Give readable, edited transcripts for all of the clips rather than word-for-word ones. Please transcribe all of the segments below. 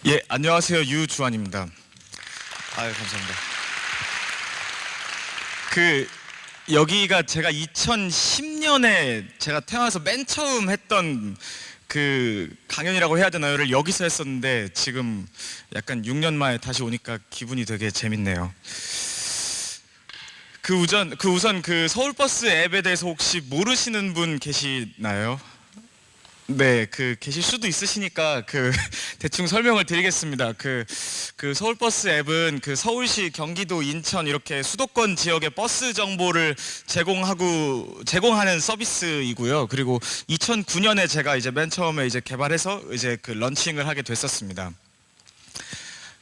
예, 안녕하세요. 유주환입니다. 아유, 감사합니다. 그 여기가 제가 2010년에 제가 태어나서 맨 처음 했던 그 강연이라고 해야 되나요를 여기서 했었는데 지금 약간 6년 만에 다시 오니까 기분이 되게 재밌네요. 우선 그 서울버스 앱에 대해서 혹시 모르시는 분 계시나요? 네, 계실 수도 있으시니까 대충 설명을 드리겠습니다. 서울버스 앱은 서울시, 경기도, 인천 이렇게 수도권 지역의 버스 정보를 제공하는 서비스이고요. 그리고 2009년에 제가 이제 맨 처음에 이제 개발해서 이제 런칭을 하게 됐었습니다.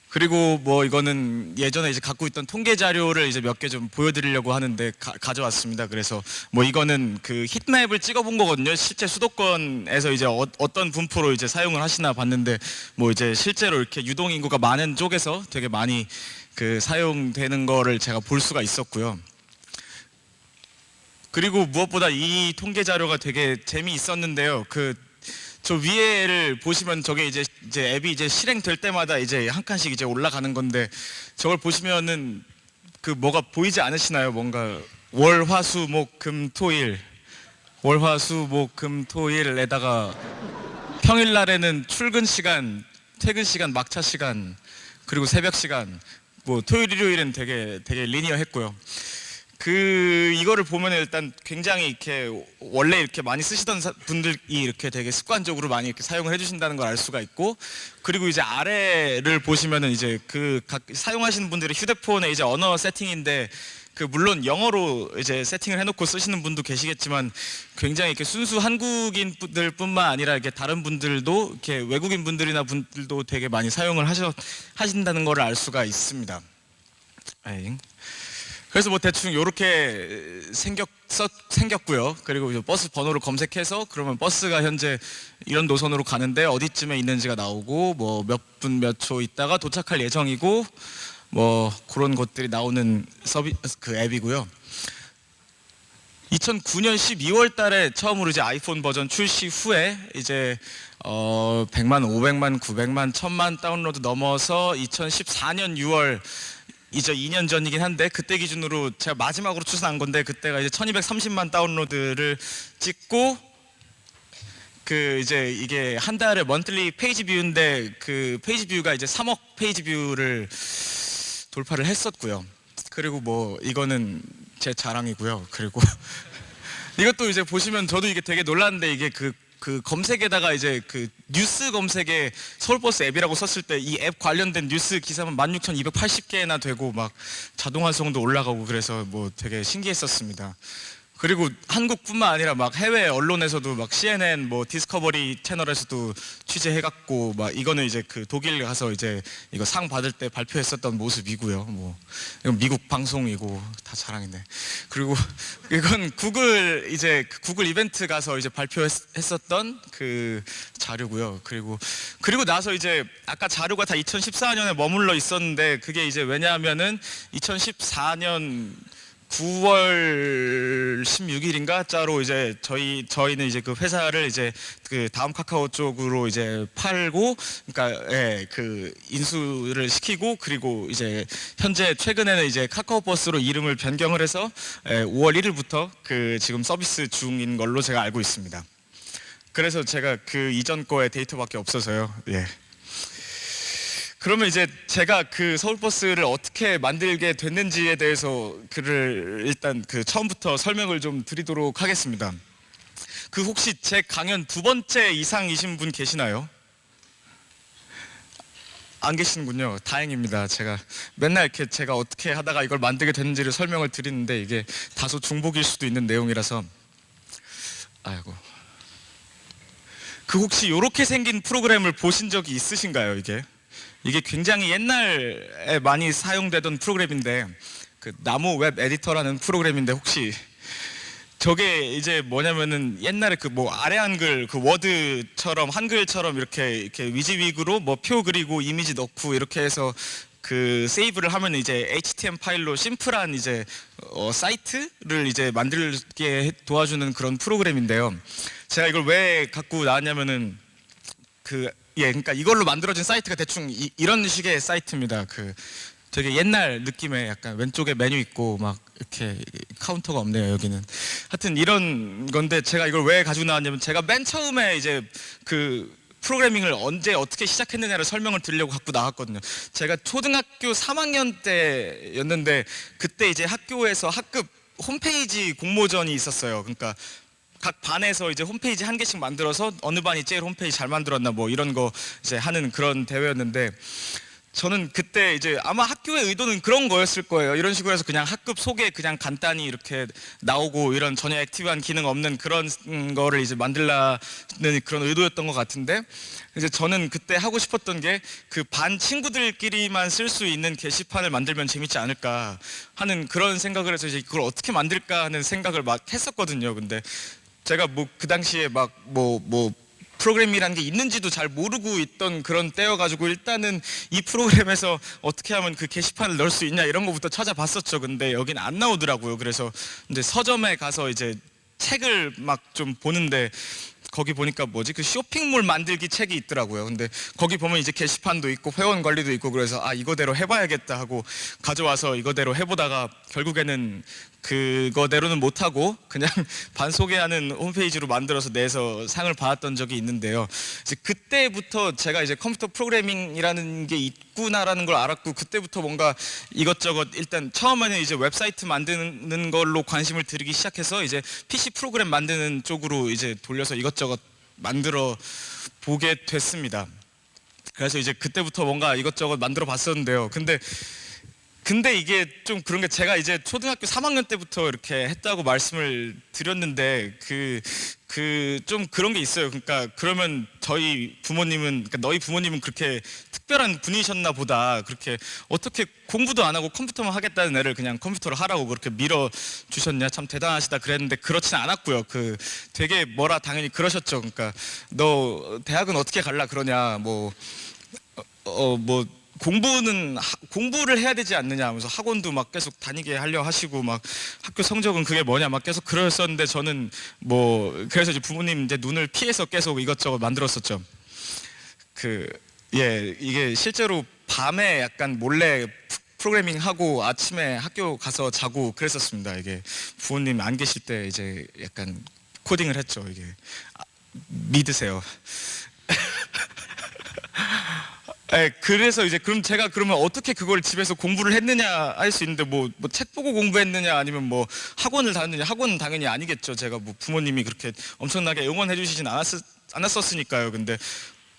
그리고 뭐 이거는 예전에 이제 갖고 있던 통계 자료를 이제 몇 개 좀 보여드리려고 하는데 가져왔습니다. 그래서 뭐 이거는 히트맵을 찍어본 거거든요. 실제 수도권에서 이제 어떤 분포로 이제 사용을 하시나 봤는데 뭐 이제 실제로 이렇게 유동 인구가 많은 쪽에서 되게 많이 사용되는 거를 제가 볼 수가 있었고요. 그리고 무엇보다 이 통계 자료가 되게 재미있었는데요. 저 위에를 보시면 저게 이제 앱이 이제 실행될 때마다 이제 한 칸씩 이제 올라가는 건데 저걸 보시면은 뭐가 보이지 않으시나요? 뭔가 월, 화, 수, 목, 금, 토일 에다가 평일날에는 출근 시간, 퇴근 시간, 막차 시간, 그리고 새벽 시간, 뭐 토요일, 일요일은 되게 리니어했고요. 이거를 보면 일단 굉장히 이렇게 원래 이렇게 많이 쓰시던 분들이 이렇게 되게 습관적으로 많이 이렇게 사용을 해주신다는 걸 알 수가 있고, 그리고 이제 아래를 보시면은 이제 각 사용하시는 분들의 휴대폰의 이제 언어 세팅인데 물론 영어로 이제 세팅을 해놓고 쓰시는 분도 계시겠지만 굉장히 이렇게 순수 한국인들뿐만 아니라 이렇게 다른 분들도 이렇게 외국인 분들이나 분들도 되게 많이 사용을 하신다는 걸 알 수가 있습니다. 그래서 뭐 대충 이렇게 생겼고요. 그리고 이제 버스 번호를 검색해서 그러면 버스가 현재 이런 노선으로 가는데 어디쯤에 있는지가 나오고 뭐 몇 분 몇 초 있다가 도착할 예정이고 뭐 그런 것들이 나오는 앱이고요. 2009년 12월 달에 처음으로 이제 아이폰 버전 출시 후에 이제 100만, 500만, 900만, 1000만 다운로드 넘어서 2014년 6월 이제 2년 전이긴 한데 그때 기준으로 제가 마지막으로 추천한 건데 그때가 이제 1230만 다운로드를 찍고 이제 이게 한 달에 먼틀리 페이지 뷰인데 페이지 뷰가 이제 3억 페이지 뷰를 돌파를 했었고요. 그리고 뭐 이거는 제 자랑이고요. 그리고 이것도 이제 보시면 저도 이게 되게 놀랐는데 이게 검색에다가 이제 뉴스 검색에 서울버스 앱이라고 썼을 때 이 앱 관련된 뉴스 기사만 16,280개나 되고 막 자동 활성도 올라가고 그래서 뭐 되게 신기했었습니다. 그리고 한국뿐만 아니라 막 해외 언론에서도 막 CNN 뭐 디스커버리 채널에서도 취재해갖고 막 이거는 이제 독일 가서 이제 이거 상 받을 때 발표했었던 모습이고요. 뭐 이건 미국 방송이고 다 자랑이네. 그리고 이건 구글 이벤트 가서 이제 발표했었던 자료고요. 그리고 나서 이제 아까 자료가 다 2014년에 머물러 있었는데 그게 이제 왜냐하면은 2014년 9월 16일인가 짜로 이제 저희는 이제 회사를 이제 다음 카카오 쪽으로 이제 팔고 그러니까 인수를 시키고 그리고 이제 현재 최근에는 이제 카카오버스로 이름을 변경을 해서 5월 1일부터 지금 서비스 중인 걸로 제가 알고 있습니다. 그래서 제가 이전 거에 데이터밖에 없어서요. 예. 그러면 이제 제가 서울버스를 어떻게 만들게 됐는지에 대해서 일단 처음부터 설명을 좀 드리도록 하겠습니다. 혹시 제 강연 2번째 이상이신 분 계시나요? 안 계시는군요. 다행입니다. 제가 맨날 이렇게 제가 어떻게 하다가 이걸 만들게 됐는지를 설명을 드리는데 이게 다소 중복일 수도 있는 내용이라서 아이고. 혹시 이렇게 생긴 프로그램을 보신 적이 있으신가요? 이게 굉장히 옛날에 많이 사용되던 프로그램인데 나무 웹 에디터라는 프로그램인데 혹시 저게 이제 뭐냐면은 옛날에 아래 한글 워드처럼 한글처럼 이렇게 위지윅으로 뭐 표 그리고 이미지 넣고 이렇게 해서 세이브를 하면 이제 HTML 파일로 심플한 이제 사이트를 이제 만들게 도와주는 그런 프로그램인데요. 제가 이걸 왜 갖고 나왔냐면은 예, 그러니까 이걸로 만들어진 사이트가 대충 이런 식의 사이트입니다. 되게 옛날 느낌의 약간 왼쪽에 메뉴 있고 막 이렇게 카운터가 없네요, 여기는. 하여튼 이런 건데 제가 이걸 왜 가지고 나왔냐면 제가 맨 처음에 이제 프로그래밍을 언제 어떻게 시작했느냐를 설명을 드리려고 갖고 나왔거든요. 제가 초등학교 3학년 때였는데 그때 이제 학교에서 학급 홈페이지 공모전이 있었어요. 그러니까 각 반에서 이제 홈페이지 한 개씩 만들어서 어느 반이 제일 홈페이지 잘 만들었나 뭐 이런 거 이제 하는 그런 대회였는데 저는 그때 이제 아마 학교의 의도는 그런 거였을 거예요. 이런 식으로 해서 그냥 학급 소개 그냥 간단히 이렇게 나오고 이런 전혀 액티브한 기능 없는 그런 거를 이제 만들라는 그런 의도였던 것 같은데 이제 저는 그때 하고 싶었던 게 그 반 친구들끼리만 쓸 수 있는 게시판을 만들면 재밌지 않을까 하는 그런 생각을 해서 이제 그걸 어떻게 만들까 하는 생각을 막 했었거든요. 근데 제가 뭐 그 당시에 막 프로그램이라는 게 있는지도 잘 모르고 있던 그런 때여가지고 일단은 이 프로그램에서 어떻게 하면 그 게시판을 넣을 수 있냐 이런 거부터 찾아봤었죠. 근데 여긴 안 나오더라고요. 그래서 이제 서점에 가서 이제 책을 막 좀 보는데 거기 보니까 뭐지 그 쇼핑몰 만들기 책이 있더라고요. 근데 거기 보면 이제 게시판도 있고 회원 관리도 있고 그래서 아 이거대로 해봐야겠다 하고 가져와서 이거대로 해보다가 결국에는 그거대로는 못하고 그냥 반 소개하는 홈페이지로 만들어서 내서 상을 받았던 적이 있는데요. 이제 그때부터 제가 이제 컴퓨터 프로그래밍이라는 게 있구나라는 걸 알았고 그때부터 뭔가 이것저것 일단 처음에는 이제 웹사이트 만드는 걸로 관심을 들이기 시작해서 이제 PC 프로그램 만드는 쪽으로 이제 돌려서 이것저것 만들어 보게 됐습니다. 그래서 이제 그때부터 뭔가 이것저것 만들어 봤었는데요. 근데 이게 좀 그런 게 제가 이제 초등학교 3학년 때부터 이렇게 했다고 말씀을 드렸는데 좀 그런 게 있어요. 그러니까 그러면 저희 부모님은 그러니까 너희 부모님은 그렇게 특별한 분이셨나 보다. 그렇게 어떻게 공부도 안 하고 컴퓨터만 하겠다는 애를 그냥 컴퓨터를 하라고 그렇게 밀어 주셨냐. 참 대단하시다 그랬는데 그렇진 않았고요. 되게 뭐라 당연히 그러셨죠. 그러니까 너 대학은 어떻게 갈라 그러냐. 공부를 해야 되지 않느냐 하면서 학원도 막 계속 다니게 하려 하시고 막 학교 성적은 그게 뭐냐 막 계속 그러셨는데 저는 그래서 이제 부모님 이제 눈을 피해서 계속 이것저것 만들었었죠. 이게 실제로 밤에 약간 몰래 프로그래밍 하고 아침에 학교 가서 자고 그랬었습니다. 이게 부모님 안 계실 때 이제 약간 코딩을 했죠. 이게 믿으세요. 네, 그래서 이제 그럼 제가 그러면 어떻게 그걸 집에서 공부를 했느냐 할 수 있는데 책 보고 공부했느냐 아니면 학원을 다녔느냐. 학원은 당연히 아니겠죠. 제가 부모님이 그렇게 엄청나게 응원해 주시진 않았었으니까요. 근데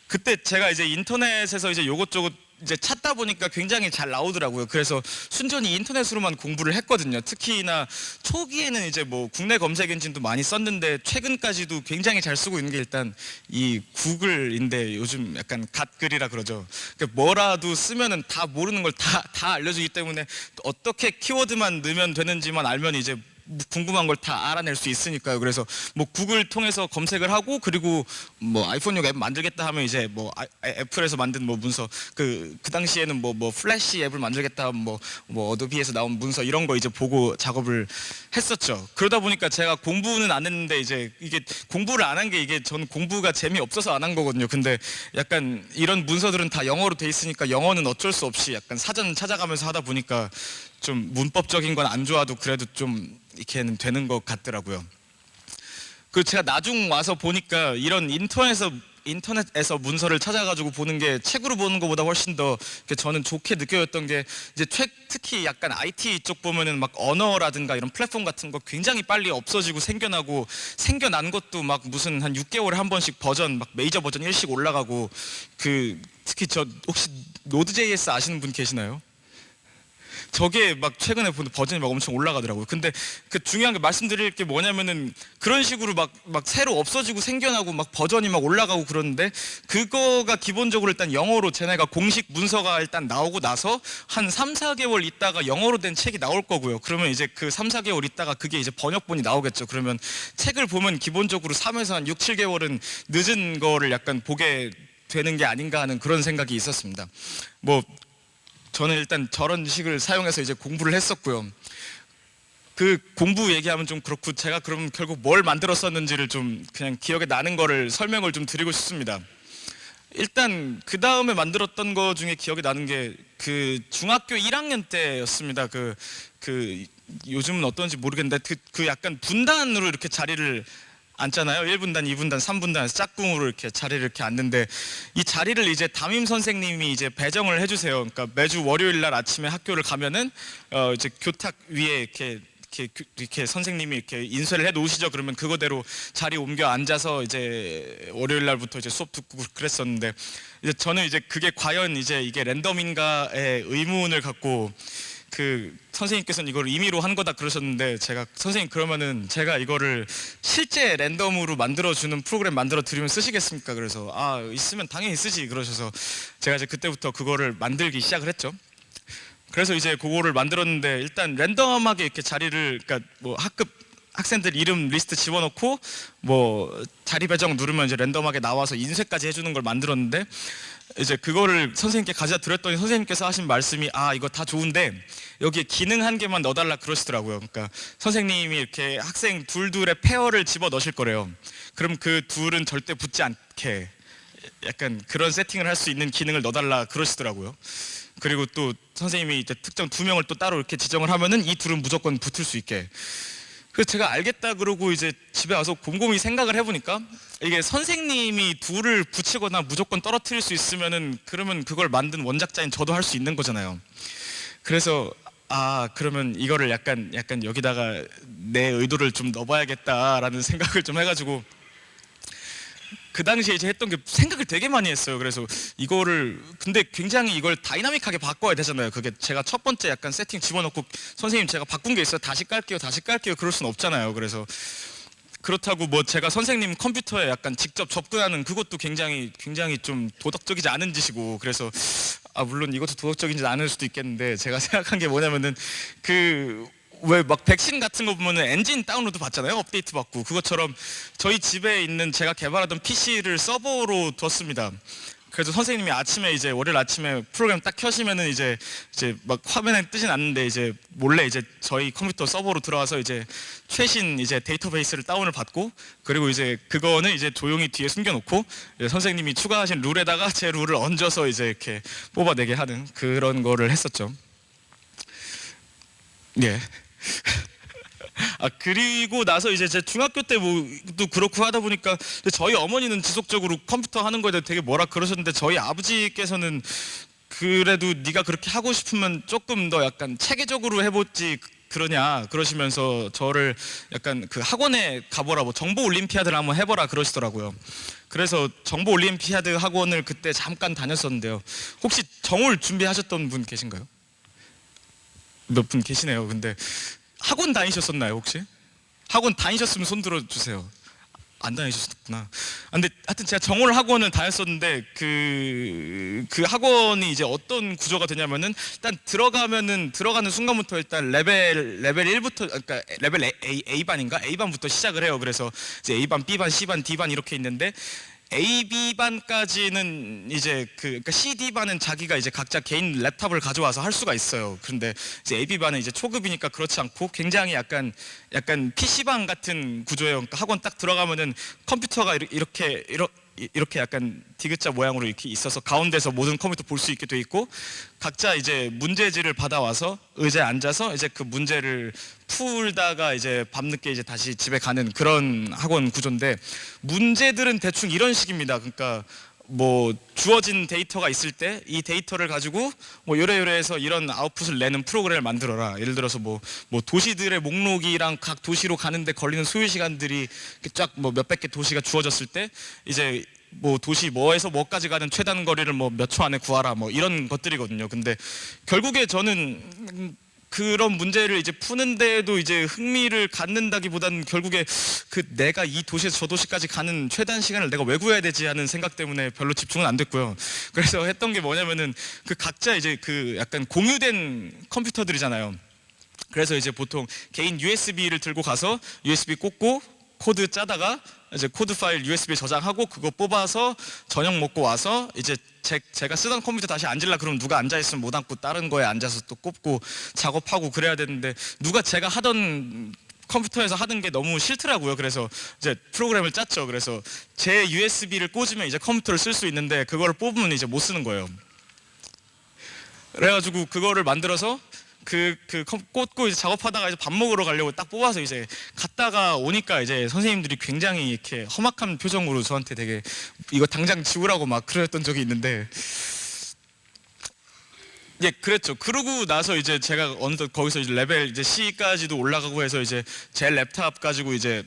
그때 제가 이제 인터넷에서 이제 요것저것 이제 찾다 보니까 굉장히 잘 나오더라고요. 그래서 순전히 인터넷으로만 공부를 했거든요. 특히나 초기에는 이제 국내 검색 엔진도 많이 썼는데 최근까지도 굉장히 잘 쓰고 있는 게 일단 이 구글인데 요즘 약간 갓글이라 그러죠. 그러니까 뭐라도 쓰면은 다 모르는 걸 다 알려주기 때문에 어떻게 키워드만 넣으면 되는지만 알면 이제 궁금한 걸 다 알아낼 수 있으니까요. 그래서 구글 통해서 검색을 하고 그리고 아이폰용 앱 만들겠다 하면 이제 애플에서 만든 문서 그 당시에는 플래시 앱을 만들겠다 하면 어도비에서 나온 문서 이런 거 이제 보고 작업을 했었죠. 그러다 보니까 제가 공부는 안 했는데 이제 이게 공부를 안 한 게 이게 전 공부가 재미없어서 안 한 거거든요. 근데 약간 이런 문서들은 다 영어로 돼 있으니까 영어는 어쩔 수 없이 약간 사전 찾아가면서 하다 보니까 좀 문법적인 건 안 좋아도 그래도 좀 이렇게는 되는 것 같더라고요. 그리고 제가 나중 와서 보니까 이런 인터넷에서 문서를 찾아가지고 보는 게 책으로 보는 것보다 훨씬 더 저는 좋게 느껴졌던 게 이제 특히 약간 IT 쪽 보면은 언어라든가 이런 플랫폼 같은 거 굉장히 빨리 없어지고 생겨난 것도 무슨 한 6개월에 한 번씩 버전 메이저 버전 1씩 올라가고 특히 혹시 노드.js 아시는 분 계시나요? 저게 최근에 보는 버전이 엄청 올라가더라고요. 근데 중요한 게 말씀드릴 게 뭐냐면은 그런 식으로 새로 없어지고 생겨나고 버전이 올라가고 그러는데 그거가 기본적으로 일단 영어로 쟤네가 공식 문서가 일단 나오고 나서 한 3, 4개월 있다가 영어로 된 책이 나올 거고요. 그러면 이제 3, 4개월 있다가 그게 이제 번역본이 나오겠죠. 그러면 책을 보면 기본적으로 3에서 한 6, 7개월은 늦은 거를 약간 보게 되는 게 아닌가 하는 그런 생각이 있었습니다. 저는 일단 저런 식을 사용해서 이제 공부를 했었고요. 공부 얘기하면 좀 그렇고 제가 그럼 결국 뭘 만들었었는지를 좀 그냥 기억에 나는 거를 설명을 좀 드리고 싶습니다. 일단 그 다음에 만들었던 거 중에 기억이 나는 게 그 중학교 1학년 때였습니다. 그 요즘은 어떤지 모르겠는데 그 약간 분단으로 이렇게 자리를 앉잖아요. 1분단, 2분단, 3분단 짝꿍으로 이렇게 자리를 이렇게 앉는데, 이 자리를 이제 담임 선생님이 이제 배정을 해주세요. 그러니까 매주 월요일 날 아침에 학교를 가면은 이제 교탁 위에 이렇게 선생님이 이렇게 인쇄를 해 놓으시죠. 그러면 그거대로 자리 옮겨 앉아서 이제 월요일 날부터 이제 수업 듣고 그랬었는데, 이제 저는 이제 그게 과연 이제 이게 랜덤인가의 의문을 갖고, 그 선생님께서는 이걸 임의로 한 거다 그러셨는데, 제가 선생님 그러면은 제가 이거를 실제 랜덤으로 만들어주는 프로그램 만들어 드리면 쓰시겠습니까? 그래서 아, 있으면 당연히 쓰지 그러셔서 제가 이제 그때부터 그거를 만들기 시작을 했죠. 그래서 이제 그거를 만들었는데, 일단 랜덤하게 이렇게 자리를, 그러니까 뭐 학급 학생들 이름 리스트 집어넣고 뭐 자리 배정 누르면 이제 랜덤하게 나와서 인쇄까지 해주는 걸 만들었는데, 이제 그거를 선생님께 가져다 드렸더니 선생님께서 하신 말씀이, 아, 이거 다 좋은데 여기에 기능 한 개만 넣어달라 그러시더라고요. 그러니까 선생님이 이렇게 학생 둘의 페어를 집어 넣으실 거래요. 그럼 그 둘은 절대 붙지 않게 약간 그런 세팅을 할 수 있는 기능을 넣어달라 그러시더라고요. 그리고 또 선생님이 이제 특정 2명을 또 따로 이렇게 지정을 하면은 이 둘은 무조건 붙을 수 있게. 그래서 제가 알겠다 그러고 이제 집에 와서 곰곰이 생각을 해보니까, 이게 선생님이 둘을 붙이거나 무조건 떨어뜨릴 수 있으면은 그러면 그걸 만든 원작자인 저도 할 수 있는 거잖아요. 그래서 아, 그러면 이거를 약간 여기다가 내 의도를 좀 넣어봐야겠다라는 생각을 좀 해가지고, 그 당시에 이제 했던 게 생각을 되게 많이 했어요. 그래서 이거를, 근데 굉장히 이걸 다이나믹하게 바꿔야 되잖아요. 그게 제가 첫 번째 약간 세팅 집어넣고 선생님 제가 바꾼 게 있어요, 다시 깔게요 그럴 순 없잖아요. 그래서 그렇다고 뭐 제가 선생님 컴퓨터에 약간 직접 접근하는 그것도 굉장히 좀 도덕적이지 않은 짓이고, 그래서 아, 물론 이것도 도덕적이지 않을 수도 있겠는데, 제가 생각한 게 뭐냐면은, 그 왜 막 백신 같은 거 보면은 엔진 다운로드 받잖아요, 업데이트 받고. 그것처럼 저희 집에 있는 제가 개발하던 PC를 서버로 뒀습니다. 그래서 선생님이 아침에 이제 월요일 아침에 프로그램 딱 켜시면은 이제 막 화면에 뜨진 않는데, 이제 몰래 이제 저희 컴퓨터 서버로 들어와서 이제 최신 이제 데이터베이스를 다운을 받고, 그리고 이제 그거는 이제 조용히 뒤에 숨겨놓고 선생님이 추가하신 룰에다가 제 룰을 얹어서 이제 이렇게 뽑아내게 하는 그런 거를 했었죠. 예. 아, 그리고 나서 이제 제 중학교 때 뭐도 그렇고 하다 보니까, 저희 어머니는 지속적으로 컴퓨터 하는 거에 대해 되게 뭐라 그러셨는데, 저희 아버지께서는 그래도 네가 그렇게 하고 싶으면 조금 더 약간 체계적으로 해보지 그러냐 그러시면서 저를 약간 그 학원에 가보라, 뭐 정보 올림피아드를 한번 해보라 그러시더라고요. 그래서 정보 올림피아드 학원을 그때 잠깐 다녔었는데요. 혹시 정올 준비하셨던 분 계신가요? 몇 분 계시네요. 근데 학원 다니셨었나요 혹시? 학원 다니셨으면 손 들어주세요. 안 다니셨구나. 근데 하여튼 제가 정올 학원을 다녔었는데, 그 학원이 이제 어떤 구조가 되냐면은, 일단 들어가는 순간부터 일단 레벨 1부터, 그러니까 레벨 A반인가? A반부터 시작을 해요. 그래서 이제 A반, B반, C반, D반 이렇게 있는데, A, B반까지는 이제 그러니까 C, D반은 자기가 이제 각자 개인 랩탑을 가져와서 할 수가 있어요. 그런데 이제 A, B반은 이제 초급이니까 그렇지 않고 굉장히 약간 PC방 같은 구조예요. 그러니까 학원 딱 들어가면은 컴퓨터가 이렇게 약간 디귿자 모양으로 이렇게 있어서 가운데서 모든 컴퓨터 볼 수 있게 돼 있고, 각자 이제 문제지를 받아와서 의자에 앉아서 이제 그 문제를 풀다가 이제 밤늦게 이제 다시 집에 가는 그런 학원 구조인데, 문제들은 대충 이런 식입니다. 그러니까 뭐 주어진 데이터가 있을 때 이 데이터를 가지고 뭐 요래요래해서 이런 아웃풋을 내는 프로그램을 만들어라. 예를 들어서 뭐 도시들의 목록이랑 각 도시로 가는데 걸리는 소요 시간들이 쫙 뭐 몇백 개 도시가 주어졌을 때, 이제 뭐 도시 뭐에서 뭐까지 가는 최단 거리를 뭐 몇 초 안에 구하라, 뭐 이런 것들이거든요. 근데 결국에 저는 그런 문제를 이제 푸는데도 이제 흥미를 갖는다기보다는 결국에 그 내가 이 도시에서 저 도시까지 가는 최단 시간을 내가 왜 구해야 되지 하는 생각 때문에 별로 집중은 안 됐고요. 그래서 했던 게 뭐냐면은, 그 각자 이제 그 약간 공유된 컴퓨터들이잖아요. 그래서 이제 보통 개인 USB를 들고 가서 USB 꽂고 코드 짜다가 이제 코드 파일 USB에 저장하고 그거 뽑아서 저녁 먹고 와서 이제 제가 쓰던 컴퓨터 다시 앉으려 그러면 누가 앉아있으면 못 앉고 다른 거에 앉아서 또 꼽고 작업하고 그래야 되는데, 누가 제가 하던 컴퓨터에서 하는 게 너무 싫더라고요. 그래서 이제 프로그램을 짰죠. 그래서 제 USB를 꽂으면 이제 컴퓨터를 쓸 수 있는데 그거를 뽑으면 이제 못 쓰는 거예요. 그래가지고 그거를 만들어서 꽂고 이제 작업하다가 이제 밥 먹으러 가려고 딱 뽑아서 이제 갔다가 오니까 이제 선생님들이 굉장히 이렇게 험악한 표정으로 저한테 되게 이거 당장 지우라고 막 그랬던 적이 있는데, 예, 그랬죠. 그러고 나서 이제 제가 어느덧 거기서 이제 레벨 이제 C까지도 올라가고 해서 이제 제 랩탑 가지고 이제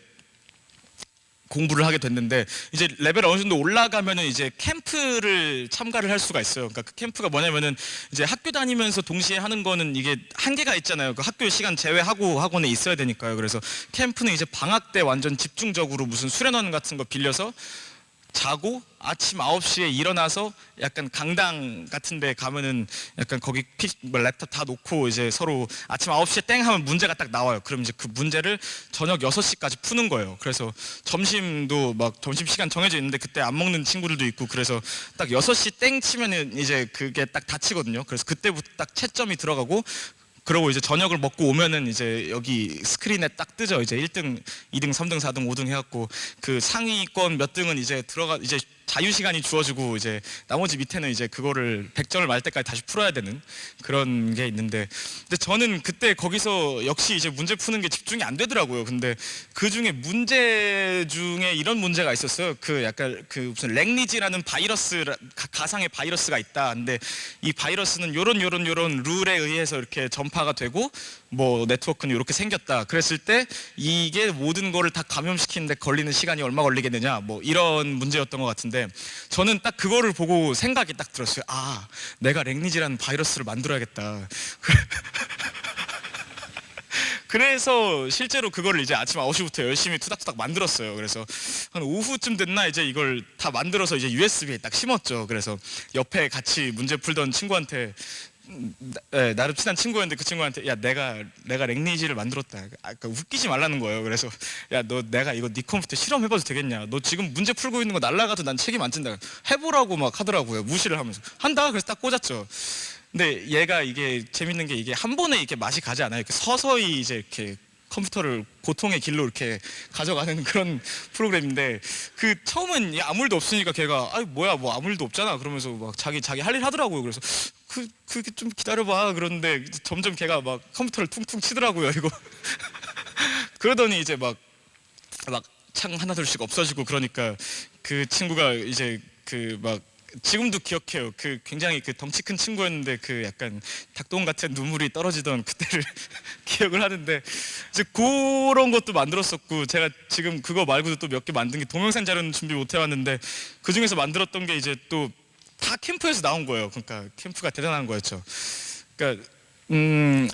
공부를 하게 됐는데, 이제 레벨 어느 정도 올라가면은 이제 캠프를 참가를 할 수가 있어요. 그러니까 그 캠프가 뭐냐면은 이제 학교 다니면서 동시에 하는 거는 이게 한계가 있잖아요. 그 학교 시간 제외하고 학원에 있어야 되니까요. 그래서 캠프는 이제 방학 때 완전 집중적으로 무슨 수련원 같은 거 빌려서 자고 아침 9시에 일어나서 약간 강당 같은 데 가면은 약간 거기 랩탑 다 놓고 이제 서로 아침 9시에 땡 하면 문제가 딱 나와요. 그럼 이제 그 문제를 저녁 6시까지 푸는 거예요. 그래서 점심도 막 점심시간 정해져 있는데 그때 안 먹는 친구들도 있고, 그래서 딱 6시 땡 치면은 이제 그게 딱 닫히거든요. 그래서 그때부터 딱 채점이 들어가고, 그러고 이제 저녁을 먹고 오면은 이제 여기 스크린에 딱 뜨죠. 이제 1등, 2등, 3등, 4등, 5등 해갖고 그 상위권 몇 등은 이제 이제 자유 시간이 주어지고, 이제 나머지 밑에는 이제 그거를 100점을 말 때까지 다시 풀어야 되는 그런 게 있는데, 근데 저는 그때 거기서 역시 이제 문제 푸는 게 집중이 안 되더라고요. 근데 그 중에 문제 중에 이런 문제가 있었어요. 그 약간 그 무슨 랭리지라는 바이러스, 가상의 바이러스가 있다. 근데 이 바이러스는 요런 룰에 의해서 이렇게 전파가 되고 뭐 네트워크는 이렇게 생겼다. 그랬을 때 이게 모든 거를 다 감염시키는데 걸리는 시간이 얼마 걸리겠느냐, 뭐 이런 문제였던 것 같은데, 저는 딱 그거를 보고 생각이 딱 들었어요. 아, 내가 랭리지라는 바이러스를 만들어야겠다. 그래서 실제로 그거를 이제 아침 9시부터 열심히 투닥투닥 만들었어요. 그래서 한 오후쯤 됐나 이제 이걸 다 만들어서 이제 USB에 딱 심었죠. 그래서 옆에 같이 문제 풀던 친구한테, 나름 친한 친구였는데 그 친구한테, 야, 내가 랭리지를 만들었다. 그러니까 웃기지 말라는 거예요. 그래서 야, 너 내가 이거 네 컴퓨터 실험해봐도 되겠냐? 너 지금 문제 풀고 있는 거 날라가도 난 책임 안 진다. 해보라고 막 하더라고요. 무시를 하면서. 한다. 그래서 딱 꽂았죠. 근데 얘가 이게 재밌는 게 이게 한 번에 이렇게 맛이 가지 않아요. 이렇게 서서히 이제 이렇게 컴퓨터를 고통의 길로 이렇게 가져가는 그런 프로그램인데, 그 처음은 아무 일도 없으니까 걔가 아이 뭐야 뭐 아무 일도 없잖아 그러면서 막 자기 할 일 하더라고요. 그래서 그게 좀 기다려봐. 그런데 점점 걔가 막 컴퓨터를 퉁퉁 치더라고요. 이거 그러더니 이제 막 창 하나 둘씩 없어지고, 그러니까 그 친구가 이제 막 지금도 기억해요. 그 굉장히 그 덩치 큰 친구였는데 그 약간 닭똥 같은 눈물이 떨어지던 그때를 기억을 하는데, 이제 그런 것도 만들었었고, 제가 지금 그거 말고도 또 몇 개 만든 게 동영상 자료는 준비 못 해왔는데, 그 중에서 만들었던 게 이제 또 다 캠프에서 나온 거예요. 그러니까 캠프가 대단한 거였죠. 그러니까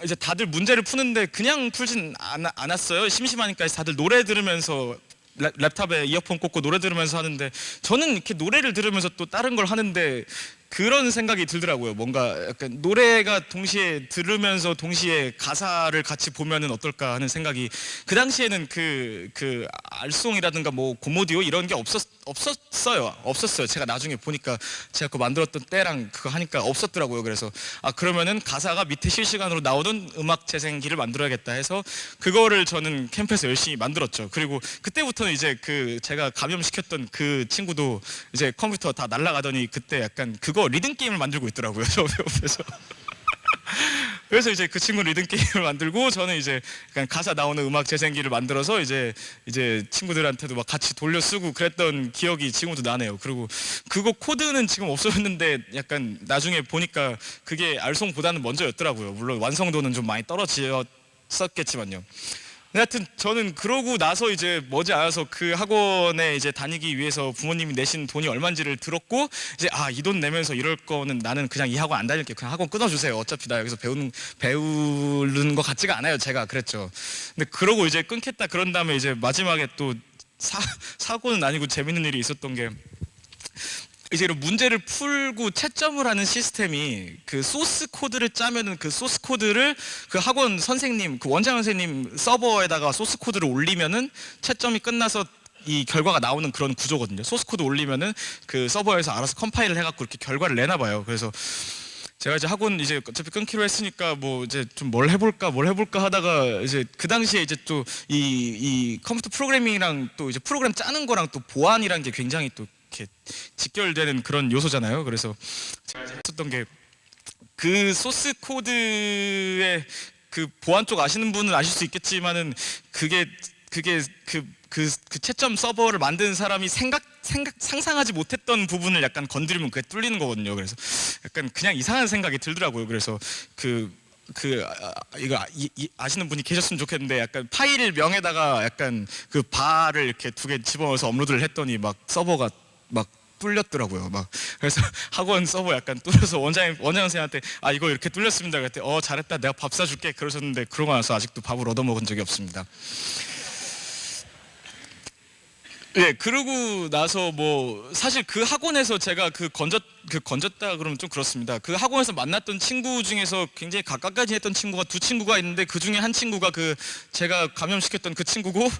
이제 다들 문제를 푸는데 그냥 풀진 않았어요. 심심하니까 다들 노래 들으면서 랩탑에 이어폰 꽂고 노래 들으면서 하는데, 저는 이렇게 노래를 들으면서 또 다른 걸 하는데 그런 생각이 들더라고요. 뭔가 약간 노래가 동시에 들으면서 동시에 가사를 같이 보면은 어떨까 하는 생각이, 그 당시에는 그 알송이라든가 뭐 고모디오 이런 게 없었어요. 제가 나중에 보니까 제가 그거 만들었던 때랑 그거 하니까 없었더라고요. 그래서 그러면은 가사가 밑에 실시간으로 나오는 음악 재생기를 만들어야겠다 해서 그거를 저는 캠프에서 열심히 만들었죠. 그리고 그때부터는 이제 제가 감염시켰던 그 친구도 이제 컴퓨터 다 날아가더니 그때 약간 그거 리듬 게임을 만들고 있더라고요. 저 옆에서. 그래서 이제 그 친구 리듬 게임을 만들고, 저는 이제 약간 가사 나오는 음악 재생기를 만들어서 이제 친구들한테도 막 같이 돌려 쓰고 그랬던 기억이 지금도 나네요. 그리고 그거 코드는 지금 없어졌는데 약간 나중에 보니까 그게 알송보다는 먼저였더라고요. 물론 완성도는 좀 많이 떨어졌었겠지만요. 하여튼 저는 그러고 나서 이제 머지않아서 그 학원에 이제 다니기 위해서 부모님이 내신 돈이 얼마인지를 들었고, 이제 이 돈 내면서 이럴 거는 나는 그냥 이 학원 안 다닐게. 그냥 학원 끊어주세요. 어차피 나 여기서 배우는 것 같지가 않아요. 제가 그랬죠. 근데 그러고 이제 끊겠다 그런 다음에 이제 마지막에 또 사고는 아니고 재밌는 일이 있었던 게, 이제 이런 문제를 풀고 채점을 하는 시스템이 그 소스 코드를 짜면은 그 소스 코드를 그 학원 선생님, 그 원장 선생님 서버에다가 소스 코드를 올리면은 채점이 끝나서 이 결과가 나오는 그런 구조거든요. 소스 코드 올리면은 그 서버에서 알아서 컴파일을 해갖고 이렇게 결과를 내나 봐요. 그래서 제가 이제 학원 이제 어차피 끊기로 했으니까 뭐 이제 좀 뭘 해볼까 하다가 이제 그 당시에 이제 또 이 컴퓨터 프로그래밍이랑 또 이제 프로그램 짜는 거랑 또 보안이라는 게 굉장히 또 이렇게 직결되는 그런 요소잖아요. 그래서 제가 이제 했었던 게 그 소스 코드의 그 보안 쪽 아시는 분은 아실 수 있겠지만은 그게 그 채점 서버를 만드는 사람이 상상하지 못했던 부분을 약간 건드리면 그게 뚫리는 거거든요. 그래서 약간 그냥 이상한 생각이 들더라고요. 그래서 이거 아시는 분이 계셨으면 좋겠는데 약간 파일 명에다가 약간 그 바를 이렇게 두 개 집어넣어서 업로드를 했더니 막 서버가 막 뚫렸더라고요. 막 그래서 학원 서버 약간 뚫려서 원장 선생님한테 아 이거 이렇게 뚫렸습니다. 그랬더니 잘했다 내가 밥 사줄게 그러셨는데 그러고 나서 아직도 밥을 얻어먹은 적이 없습니다. 예, 그러고 나서 뭐 사실 그 학원에서 제가 건졌다 그러면 좀 그렇습니다. 그 학원에서 만났던 친구 중에서 굉장히 가깝게 했던 친구가 두 친구가 있는데 그 중에 한 친구가 제가 감염시켰던 그 친구고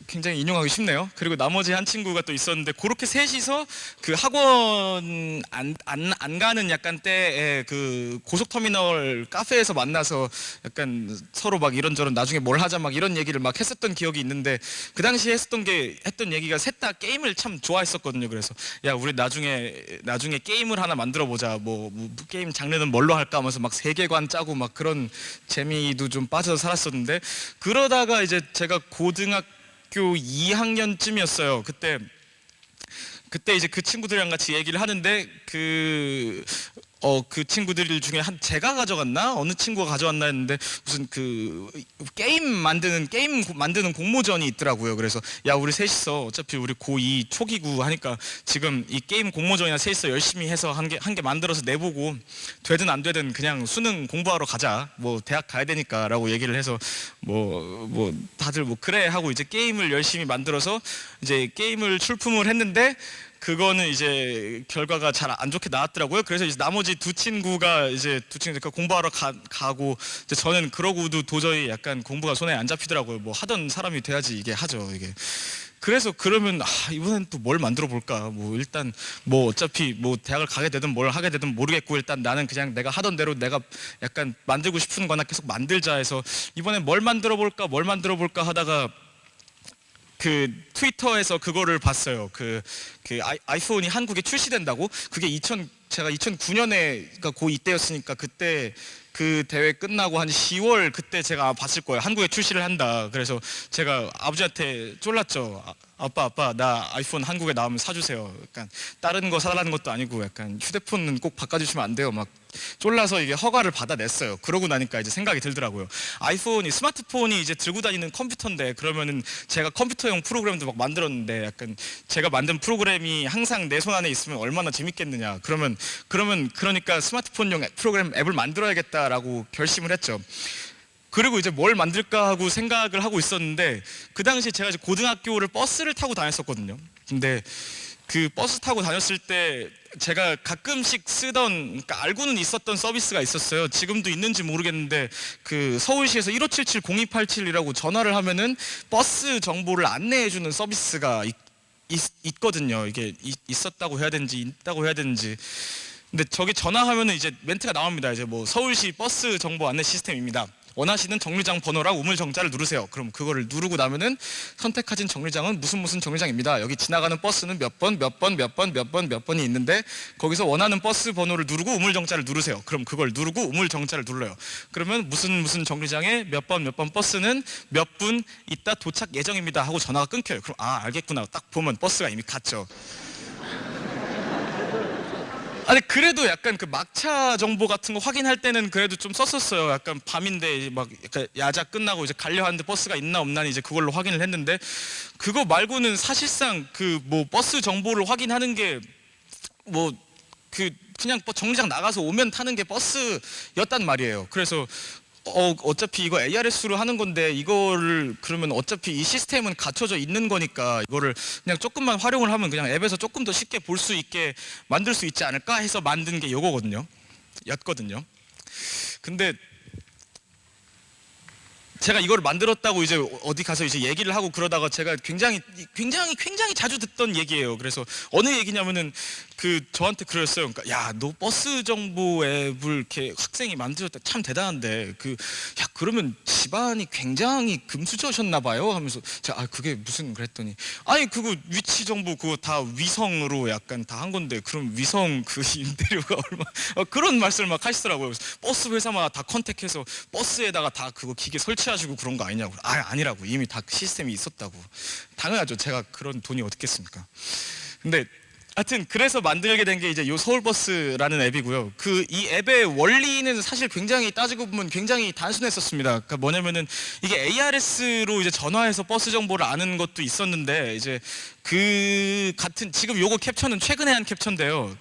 굉장히 인용하기 쉽네요. 그리고 나머지 한 친구가 또 있었는데 그렇게 셋이서 그 학원 안 가는 약간 때에 그 고속터미널 카페에서 만나서 약간 서로 막 이런저런 나중에 뭘 하자 막 이런 얘기를 막 했었던 기억이 있는데 그 당시에 했던 얘기가 셋 다 게임을 참 좋아했었거든요. 그래서 야 우리 나중에 게임을 하나 만들어 보자. 뭐 게임 장르는 뭘로 할까 하면서 막 세계관 짜고 막 그런 재미도 좀 빠져서 살았었는데 그러다가 이제 제가 고등학교 2학년쯤이었어요. 그때 이제 그 친구들이랑 같이 얘기를 하는데 그 친구들 중에 제가 가져갔나 어느 친구가 가져왔나 했는데 무슨 게임 만드는 공모전이 있더라고요. 그래서 야 우리 셋이서 어차피 우리 고2 초기고 하니까 지금 이 게임 공모전이나 셋이서 열심히 해서 한 개 만들어서 내보고 되든 안 되든 그냥 수능 공부하러 가자. 뭐 대학 가야 되니까라고 얘기를 해서 뭐 다들 뭐 그래 하고 이제 게임을 열심히 만들어서 이제 게임을 출품을 했는데 그거는 이제 결과가 잘 안 좋게 나왔더라고요. 그래서 이제 나머지 두 친구가 공부하러 가고 이제 저는 그러고도 도저히 약간 공부가 손에 안 잡히더라고요. 뭐 하던 사람이 돼야지 이게 하죠. 이게 그래서 그러면 이번엔 또 뭘 만들어 볼까? 뭐 일단 뭐 어차피 뭐 대학을 가게 되든 뭘 하게 되든 모르겠고 일단 나는 그냥 내가 하던 대로 내가 약간 만들고 싶은 거나 계속 만들자 해서 이번엔 뭘 만들어 볼까 하다가 그 트위터에서 그거를 봤어요. 아이폰이 한국에 출시된다고. 그게 제가 2009년에 그러니까 고2 때였으니까 그때 그 대회 끝나고 한 10월 그때 제가 봤을 거예요. 한국에 출시를 한다. 그래서 제가 아버지한테 쫄랐죠. 아빠 나 아이폰 한국에 나오면 사주세요. 약간 다른 거 사달라는 것도 아니고 약간 휴대폰은 꼭 바꿔주시면 안 돼요. 막 쫄라서 이게 허가를 받아냈어요. 그러고 나니까 이제 생각이 들더라고요. 스마트폰이 이제 들고 다니는 컴퓨터인데 그러면은 제가 컴퓨터용 프로그램도 막 만들었는데 약간 제가 만든 프로그램이 항상 내 손 안에 있으면 얼마나 재밌겠느냐. 그러니까 스마트폰용 프로그램 앱을 만들어야겠다라고 결심을 했죠. 그리고 이제 뭘 만들까 하고 생각을 하고 있었는데 그 당시 제가 이제 고등학교를 버스를 타고 다녔었거든요. 근데 그 버스 타고 다녔을 때 제가 가끔씩 그러니까 알고는 있었던 서비스가 있었어요. 지금도 있는지 모르겠는데 그 서울시에서 1577-0287이라고 전화를 하면은 버스 정보를 안내해주는 서비스가 있거든요. 이게 있었다고 해야 되는지 있다고 해야 되는지. 근데 저기 전화하면은 이제 멘트가 나옵니다. 이제 뭐 서울시 버스 정보 안내 시스템입니다. 원하시는 정류장 번호랑 우물 정자를 누르세요. 그럼 그거를 누르고 나면은 선택하신 정류장은 무슨 정류장입니다. 여기 지나가는 버스는 몇 번이 있는데 거기서 원하는 버스 번호를 누르고 우물 정자를 누르세요. 그럼 그걸 누르고 우물 정자를 눌러요. 그러면 무슨 정류장에 몇 번 버스는 몇 분 있다 도착 예정입니다 하고 전화가 끊겨요. 그럼 알겠구나. 딱 보면 버스가 이미 갔죠. 아니 그래도 약간 그 막차 정보 같은 거 확인할 때는 그래도 좀 썼었어요. 약간 밤인데 막 약간 야자 끝나고 이제 가려 하는데 버스가 있나 없나 이제 그걸로 확인을 했는데 그거 말고는 사실상 그 뭐 버스 정보를 확인하는 게 뭐 그냥 정류장 나가서 오면 타는 게 버스였단 말이에요. 그래서 어차피 이거 ARS로 하는 건데 이거를 그러면 어차피 이 시스템은 갖춰져 있는 거니까 이거를 그냥 조금만 활용을 하면 그냥 앱에서 조금 더 쉽게 볼 수 있게 만들 수 있지 않을까 해서 만든 게 였거든요. 근데 제가 이걸 만들었다고 이제 어디 가서 이제 얘기를 하고 그러다가 제가 굉장히 자주 듣던 얘기예요. 그래서 어느 얘기냐면은 저한테 그랬어요. 그러니까 야, 너 버스 정보 앱을 이렇게 학생이 만들었다, 참 대단한데 야, 그러면 집안이 굉장히 금수저셨나 봐요 하면서 제가 그게 무슨 그랬더니 아니 그거 위치 정보 그거 다 위성으로 약간 다 한 건데 그럼 위성 그 임대료가 얼마 그런 말씀을 막 하시더라고요. 그래서 버스 회사마다 다 컨택해서 버스에다가 다 그거 기계 설치하시고 그런 거 아니냐고. 아니라고, 이미 다 시스템이 있었다고. 당연하죠. 제가 그런 돈이 어딨겠습니까. 근데 하여튼 그래서 만들게 된 게 이제 요 서울버스라는 앱이고요. 이 앱의 원리는 사실 굉장히 따지고 보면 굉장히 단순했었습니다. 그러니까 뭐냐면은 이게 ARS로 이제 전화해서 버스 정보를 아는 것도 있었는데 이제 같은 지금 요거 캡처는 최근에 한 캡처인데요.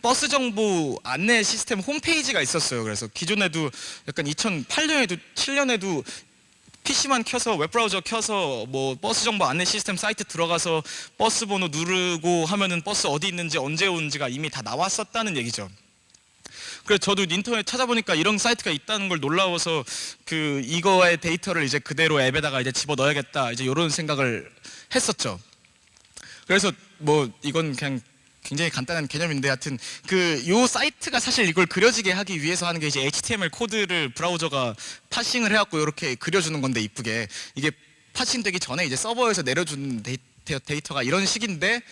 버스 정보 안내 시스템 홈페이지가 있었어요. 그래서 기존에도 약간 2008년에도 7년에도 PC만 켜서 웹브라우저 켜서 뭐 버스 정보 안내 시스템 사이트 들어가서 버스 번호 누르고 하면은 버스 어디 있는지 언제 오는지가 이미 다 나왔었다는 얘기죠. 그래서 저도 인터넷 찾아보니까 이런 사이트가 있다는 걸 놀라워서 이거의 데이터를 이제 그대로 앱에다가 이제 집어 넣어야겠다, 이제 이런 생각을 했었죠. 그래서 뭐 이건 그냥 굉장히 간단한 개념인데 하여튼 요 사이트가 사실 이걸 그려지게 하기 위해서 하는 게 이제 HTML 코드를 브라우저가 파싱을 해갖고 이렇게 그려주는 건데, 이쁘게 이게 파싱되기 전에 이제 서버에서 내려주는 데이터가 이런 식인데,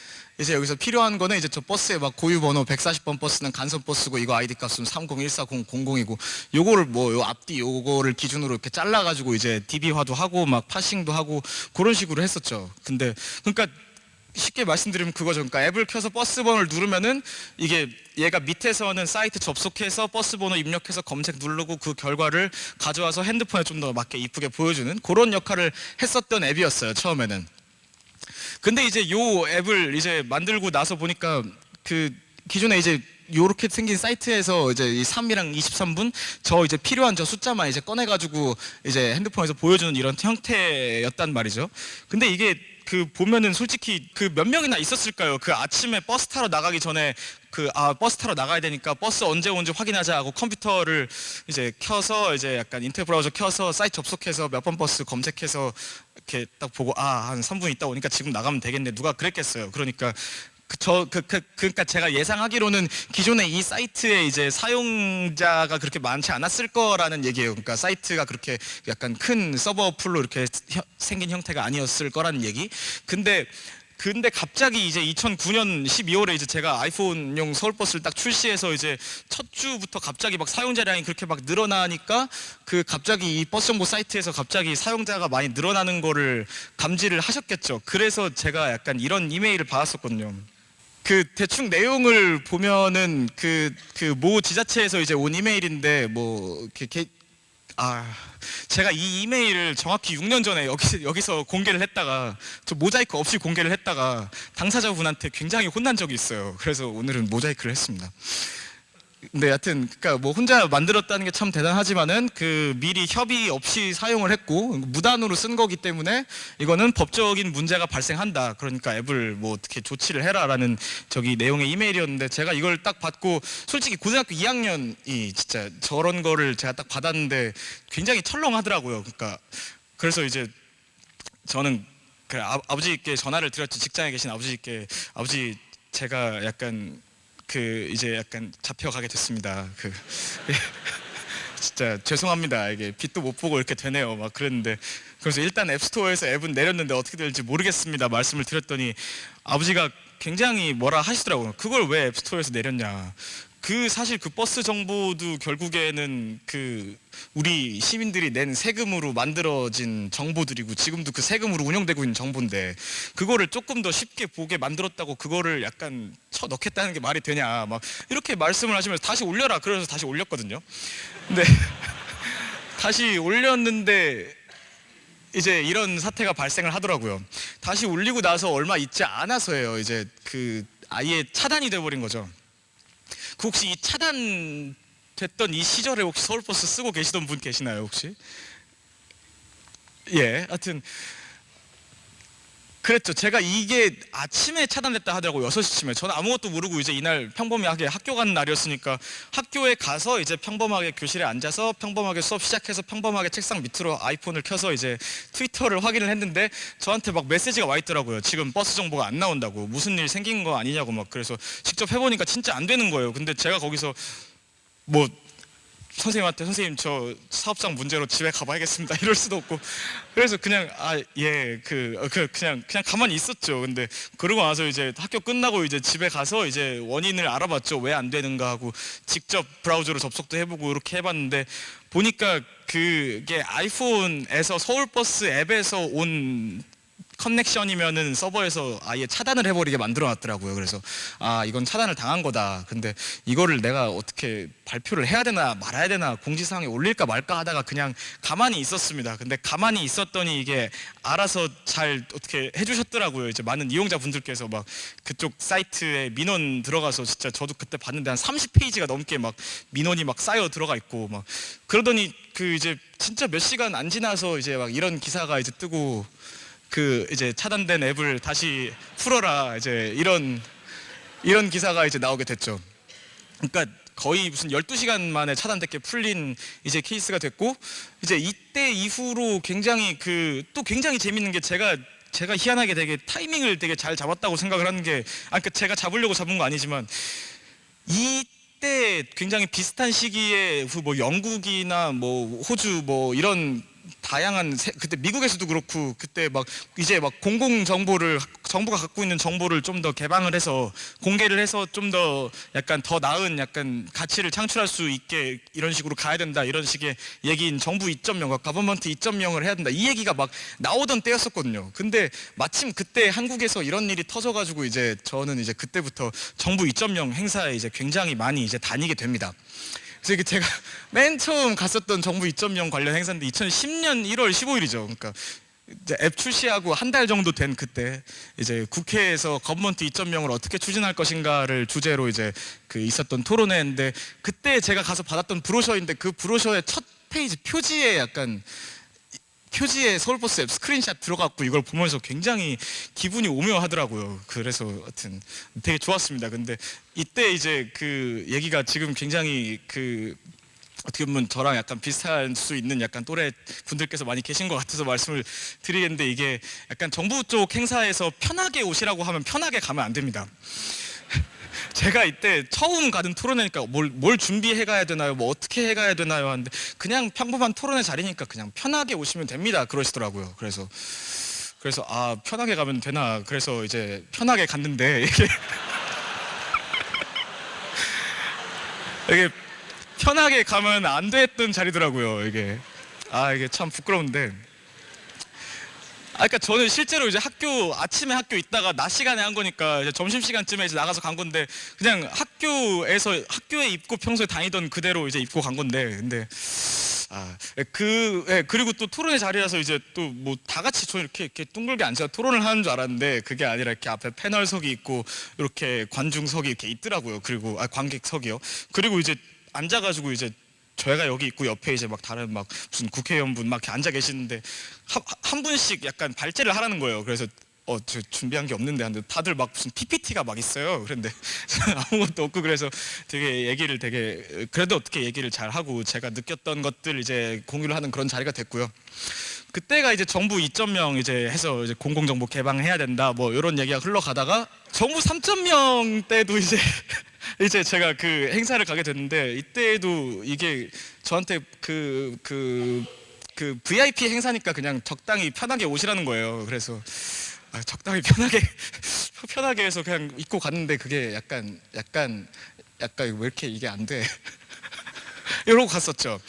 이제 여기서 필요한 거는 이제 저 버스의 막 고유 번호 140번 버스는 간선 버스고 이거 아이디 값은 301400이고 요거를 뭐 요 앞뒤 요거를 기준으로 이렇게 잘라가지고 이제 DB화도 하고 막 파싱도 하고 그런 식으로 했었죠. 근데 그러니까 쉽게 말씀드리면 그거죠. 그러니까 앱을 켜서 버스 번호를 누르면은 이게 얘가 밑에서는 사이트 접속해서 버스 번호 입력해서 검색 누르고 그 결과를 가져와서 핸드폰에 좀 더 맞게 이쁘게 보여주는 그런 역할을 했었던 앱이었어요, 처음에는. 근데 이제 요 앱을 이제 만들고 나서 보니까 기존에 이제 요렇게 생긴 사이트에서 이제 이 3이랑 23분 저 이제 필요한 저 숫자만 이제 꺼내가지고 이제 핸드폰에서 보여주는 이런 형태였단 말이죠. 근데 이게 보면은 솔직히 몇 명이나 있었을까요? 아침에 버스 타러 나가기 전에 버스 타러 나가야 되니까 버스 언제 오는지 확인하자 하고 컴퓨터를 이제 켜서 이제 약간 인터넷 브라우저 켜서 사이트 접속해서 몇 번 버스 검색해서 이렇게 딱 보고 한 3분 있다 오니까 지금 나가면 되겠네. 누가 그랬겠어요. 그러니까 그러니까 제가 예상하기로는 기존에 이 사이트에 이제 사용자가 그렇게 많지 않았을 거라는 얘기예요. 그러니까 사이트가 그렇게 약간 큰 서버 풀로 이렇게 생긴 형태가 아니었을 거라는 얘기. 근데 갑자기 이제 2009년 12월에 이제 제가 아이폰용 서울버스를 딱 출시해서 이제 첫 주부터 갑자기 막 사용자량이 그렇게 막 늘어나니까 갑자기 이 버스 정보 사이트에서 갑자기 사용자가 많이 늘어나는 거를 감지를 하셨겠죠. 그래서 제가 약간 이런 이메일을 받았었거든요. 대충 내용을 보면은 모 지자체에서 이제 온 이메일인데 제가 이 이메일을 정확히 6년 전에 여기서 공개를 했다가 저 모자이크 없이 공개를 했다가 당사자분한테 굉장히 혼난 적이 있어요. 그래서 오늘은 모자이크를 했습니다. 근데 여하튼 그러니까 뭐 혼자 만들었다는 게 참 대단하지만은 미리 협의 없이 사용을 했고 무단으로 쓴 거기 때문에 이거는 법적인 문제가 발생한다. 그러니까 앱을 뭐 어떻게 조치를 해라라는 저기 내용의 이메일이었는데, 제가 이걸 딱 받고 솔직히 고등학교 2학년이 진짜 저런 거를 제가 딱 받았는데 굉장히 철렁하더라고요. 그러니까 그래서 이제 저는 아버지께 전화를 드렸죠. 직장에 계신 아버지께, 아버지 제가 약간 이제 약간 잡혀가게 됐습니다. 진짜 죄송합니다. 이게 빛도 못 보고 이렇게 되네요. 막 그랬는데, 그래서 일단 앱스토어에서 앱은 내렸는데 어떻게 될지 모르겠습니다 말씀을 드렸더니 아버지가 굉장히 뭐라 하시더라고요. 그걸 왜 앱스토어에서 내렸냐. 사실 버스 정보도 결국에는 우리 시민들이 낸 세금으로 만들어진 정보들이고 지금도 세금으로 운영되고 있는 정보인데 그거를 조금 더 쉽게 보게 만들었다고 그거를 약간 쳐넣겠다는 게 말이 되냐 막 이렇게 말씀을 하시면서 다시 올려라 그래서 다시 올렸거든요. 근데 다시 올렸는데 이제 이런 사태가 발생을 하더라고요. 다시 올리고 나서 얼마 있지 않아서예요. 이제 아예 차단이 돼버린 거죠. 혹시 이 차단됐던 이 시절에 혹시 서울버스 쓰고 계시던 분 계시나요 혹시? 예, 하여튼 그랬죠. 제가 이게 아침에 차단됐다 하더라고요. 6시쯤에. 저는 아무것도 모르고 이제 이날 평범하게 학교 가는 날이었으니까 학교에 가서 이제 평범하게 교실에 앉아서 평범하게 수업 시작해서 평범하게 책상 밑으로 아이폰을 켜서 이제 트위터를 확인을 했는데 저한테 막 메시지가 와 있더라고요. 지금 버스 정보가 안 나온다고. 무슨 일 생긴 거 아니냐고 막. 그래서 직접 해보니까 진짜 안 되는 거예요. 근데 제가 거기서 뭐 선생님한테 선생님 저 사업상 문제로 집에 가봐야겠습니다 이럴 수도 없고 그래서 그냥 그냥 가만히 있었죠. 근데 그러고 나서 이제 학교 끝나고 이제 집에 가서 이제 원인을 알아봤죠. 왜 안 되는가 하고 직접 브라우저로 접속도 해보고 이렇게 해봤는데 보니까 그게 아이폰에서 서울버스 앱에서 온 커넥션이면은 서버에서 아예 차단을 해버리게 만들어 놨더라고요. 그래서 아 이건 차단을 당한 거다. 근데 이거를 내가 어떻게 발표를 해야 되나 말아야 되나 공지사항에 올릴까 말까 하다가 그냥 가만히 있었습니다. 근데 가만히 있었더니 이게 알아서 잘 어떻게 해주셨더라고요. 이제 많은 이용자분들께서 막 그쪽 사이트에 민원 들어가서 진짜 저도 그때 봤는데 한 30페이지가 넘게 막 민원이 막 쌓여 들어가 있고 막 그러더니 그 이제 진짜 몇 시간 안 지나서 이제 막 이런 기사가 이제 뜨고 그 이제 차단된 앱을 다시 풀어라 이제 이런 기사가 이제 나오게 됐죠. 그러니까 거의 무슨 12시간 만에 차단됐게 풀린 이제 케이스가 됐고 이제 이때 이후로 굉장히 또 굉장히 재밌는 게 제가 희한하게 되게 타이밍을 되게 잘 잡았다고 생각을 하는 게 그러니까 제가 잡으려고 잡은 거 아니지만 이때 굉장히 비슷한 시기에 뭐 영국이나 뭐 호주 뭐 이런 다양한 그때 미국에서도 그렇고 그때 막 이제 막 정부가 갖고 있는 정보를 좀 더 개방을 해서 공개를 해서 좀 더 약간 더 나은 약간 가치를 창출할 수 있게 이런 식으로 가야 된다 이런 식의 얘기인 정부 2.0과 가버먼트 2.0을 해야 된다 이 얘기가 막 나오던 때였었거든요. 근데 마침 그때 한국에서 이런 일이 터져가지고 이제 저는 이제 그때부터 정부 2.0 행사에 이제 굉장히 많이 이제 다니게 됩니다. 그래서 이게 제가 맨 처음 갔었던 정부 2.0 관련 행사인데 2010년 1월 15일이죠. 그러니까 이제 앱 출시하고 한 달 정도 된 그때 이제 국회에서 거버먼트 2.0을 어떻게 추진할 것인가를 주제로 이제 그 있었던 토론회인데 그때 제가 가서 받았던 브로셔인데 그 브로셔의 첫 페이지 표지에 서울버스 앱 스크린샷 들어갔고 이걸 보면서 굉장히 기분이 오묘하더라고요. 그래서 하여튼 되게 좋았습니다. 근데 이때 이제 그 얘기가 지금 굉장히 어떻게 보면 저랑 약간 비슷할 수 있는 약간 또래 분들께서 많이 계신 것 같아서 말씀을 드리겠는데 이게 약간 정부 쪽 행사에서 편하게 오시라고 하면 편하게 가면 안 됩니다. 제가 이때 처음 가는 토론회니까 뭘 준비해 가야 되나요? 뭐 어떻게 해 가야 되나요? 하는데 그냥 평범한 토론회 자리니까 그냥 편하게 오시면 됩니다. 그러시더라고요. 그래서 아 편하게 가면 되나? 그래서 이제 편하게 갔는데 이게 편하게 가면 안 됐던 자리더라고요. 이게 참 부끄러운데. 그러니까 저는 실제로 이제 아침에 학교 있다가 낮 시간에 한 거니까 이제 점심 시간쯤에 이제 나가서 간 건데 그냥 학교에 입고 평소에 다니던 그대로 이제 입고 간 건데 근데 그리고 또 토론회 자리라서 이제 또 뭐 다 같이 저는 이렇게 둥글게 앉아서 토론을 하는 줄 알았는데 그게 아니라 이렇게 앞에 패널석이 있고 이렇게 관중석이 이렇게 있더라고요. 그리고 관객석이요. 그리고 이제 앉아가지고 이제 저희가 여기 있고 옆에 이제 막 다른 막 무슨 국회의원분 막 이렇게 앉아 계시는데 한 분씩 약간 발제를 하라는 거예요. 그래서 저 준비한 게 없는데 하는데 다들 막 무슨 PPT가 막 있어요. 그런데 아무것도 없고 그래서 그래도 어떻게 얘기를 잘 하고 제가 느꼈던 것들 이제 공유를 하는 그런 자리가 됐고요. 그때가 이제 정부 2.0 이제 해서 이제 공공정보 개방해야 된다 뭐 이런 얘기가 흘러가다가 정부 3.0 때도 이제 제가 그 행사를 가게 됐는데 이때도 이게 저한테 그 VIP 행사니까 그냥 적당히 편하게 오시라는 거예요. 그래서 적당히 편하게 해서 그냥 입고 갔는데 그게 약간 왜 이렇게 이게 안 돼? 이러고 갔었죠.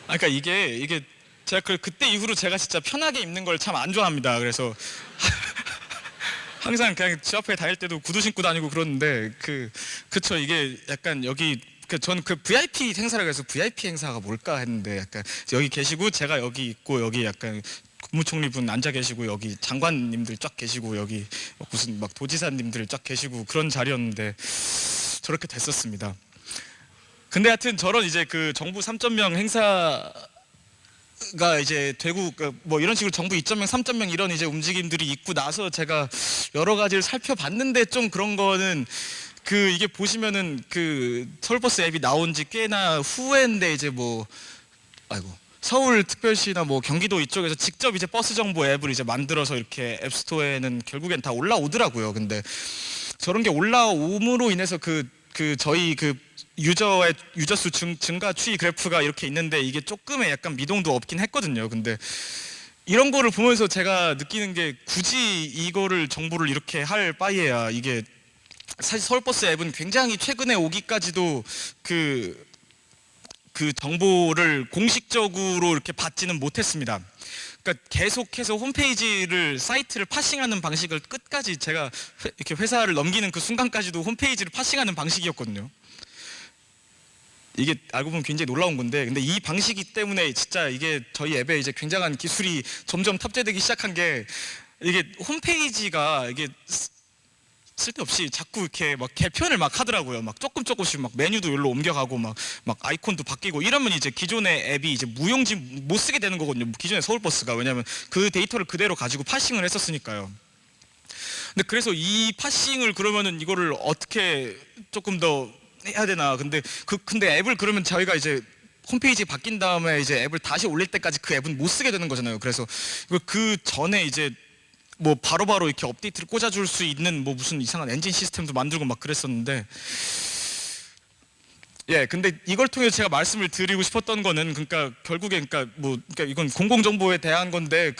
그러니까 이게 제가 그때 이후로 제가 진짜 편하게 입는 걸 참 안 좋아합니다. 그래서 항상 그냥 집 앞에 다닐 때도 구두 신고 다니고 그러는데 그쵸 이게 약간 여기 저는 VIP 행사라고 해서 VIP 행사가 뭘까 했는데 약간 여기 계시고 제가 여기 있고 여기 약간 국무총리분 앉아 계시고 여기 장관님들 쫙 계시고 여기 무슨 막 도지사님들 쫙 계시고 그런 자리였는데 저렇게 됐었습니다. 근데 하여튼 저런 이제 그 정부 3.0 행사를 가 이제 되고 뭐 이런 식으로 정부 2.0, 3.0 이런 이제 움직임들이 있고 나서 제가 여러 가지를 살펴봤는데 좀 그런 거는 이게 보시면은 서울버스 앱이 나온 지 꽤나 후인데 이제 뭐 서울특별시나 뭐 경기도 이쪽에서 직접 이제 버스 정보 앱을 이제 만들어서 이렇게 앱스토어에는 결국엔 다 올라오더라고요. 근데 저런 게 올라옴으로 인해서 저희 유저 수 증가 추이 그래프가 이렇게 있는데 이게 조금의 약간 미동도 없긴 했거든요. 근데 이런 거를 보면서 제가 느끼는 게 굳이 이거를 정보를 이렇게 할 바에야 이게 사실 서울버스 앱은 굉장히 최근에 오기까지도 그 정보를 공식적으로 이렇게 받지는 못했습니다. 그러니까 계속해서 홈페이지를 사이트를 파싱하는 방식을 끝까지 제가 이렇게 회사를 넘기는 그 순간까지도 홈페이지를 파싱하는 방식이었거든요. 이게 알고 보면 굉장히 놀라운 건데, 근데 이 방식이 때문에 진짜 이게 저희 앱에 이제 굉장한 기술이 점점 탑재되기 시작한 게 이게 홈페이지가 이게 쓸데없이 자꾸 이렇게 막 개편을 막 하더라고요. 막 조금씩 막 메뉴도 여기로 옮겨가고 막 아이콘도 바뀌고 이러면 이제 기존의 앱이 이제 무용지 못 쓰게 되는 거거든요. 기존의 서울버스가. 왜냐하면 그 데이터를 그대로 가지고 파싱을 했었으니까요. 근데 그래서 이 파싱을 그러면은 이거를 어떻게 조금 더 해야 되나. 근데 앱을 그러면 저희가 이제 홈페이지 바뀐 다음에 이제 앱을 다시 올릴 때까지 그 앱은 못 쓰게 되는 거잖아요. 그래서 그 전에 이제 뭐 바로바로 이렇게 업데이트를 꽂아줄 수 있는 뭐 무슨 이상한 엔진 시스템도 만들고 막 그랬었는데, 예, 근데 이걸 통해서 제가 말씀을 드리고 싶었던 거는 결국에 그러니까 이건 공공정보에 대한 건데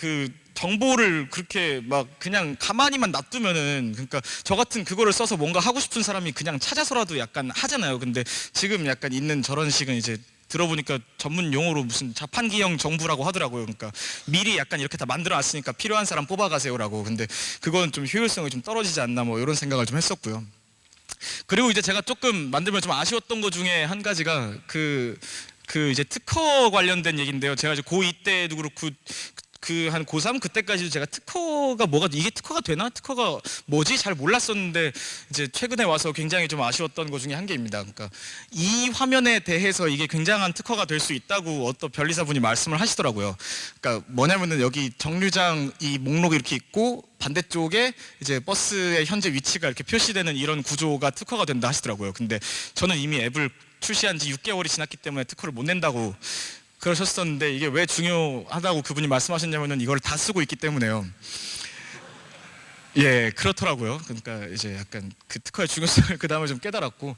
정보를 그렇게 막 그냥 가만히만 놔두면은, 그러니까 저 같은 그거를 써서 뭔가 하고 싶은 사람이 그냥 찾아서라도 약간 하잖아요. 근데 지금 약간 있는 저런 식은 이제 들어보니까 전문 용어로 무슨 자판기형 정부라고 하더라고요. 그러니까 미리 약간 이렇게 다 만들어놨으니까 필요한 사람 뽑아가세요라고. 근데 그건 좀 효율성이 좀 떨어지지 않나 뭐 이런 생각을 좀 했었고요. 그리고 이제 제가 조금 만들면 좀 아쉬웠던 것 중에 한 가지가 이제 특허 관련된 얘기인데요. 제가 이제 고2 때도 그렇고 한 고3 그때까지도 제가 특허가 이게 특허가 되나? 특허가 뭐지? 잘 몰랐었는데 이제 최근에 와서 굉장히 좀 아쉬웠던 것 중에 한 개입니다. 그러니까 이 화면에 대해서 이게 굉장한 특허가 될 수 있다고 어떤 변리사분이 말씀을 하시더라고요. 그러니까 뭐냐면은 여기 정류장 이 목록이 이렇게 있고 반대쪽에 이제 버스의 현재 위치가 이렇게 표시되는 이런 구조가 특허가 된다 하시더라고요. 근데 저는 이미 앱을 출시한 지 6개월이 지났기 때문에 특허를 못 낸다고 그러셨었는데, 이게 왜 중요하다고 그분이 말씀하셨냐면은 이걸 다 쓰고 있기 때문에요. 예, 그렇더라고요. 그러니까 이제 약간 그 특허의 중요성을 그 다음에 좀 깨달았고,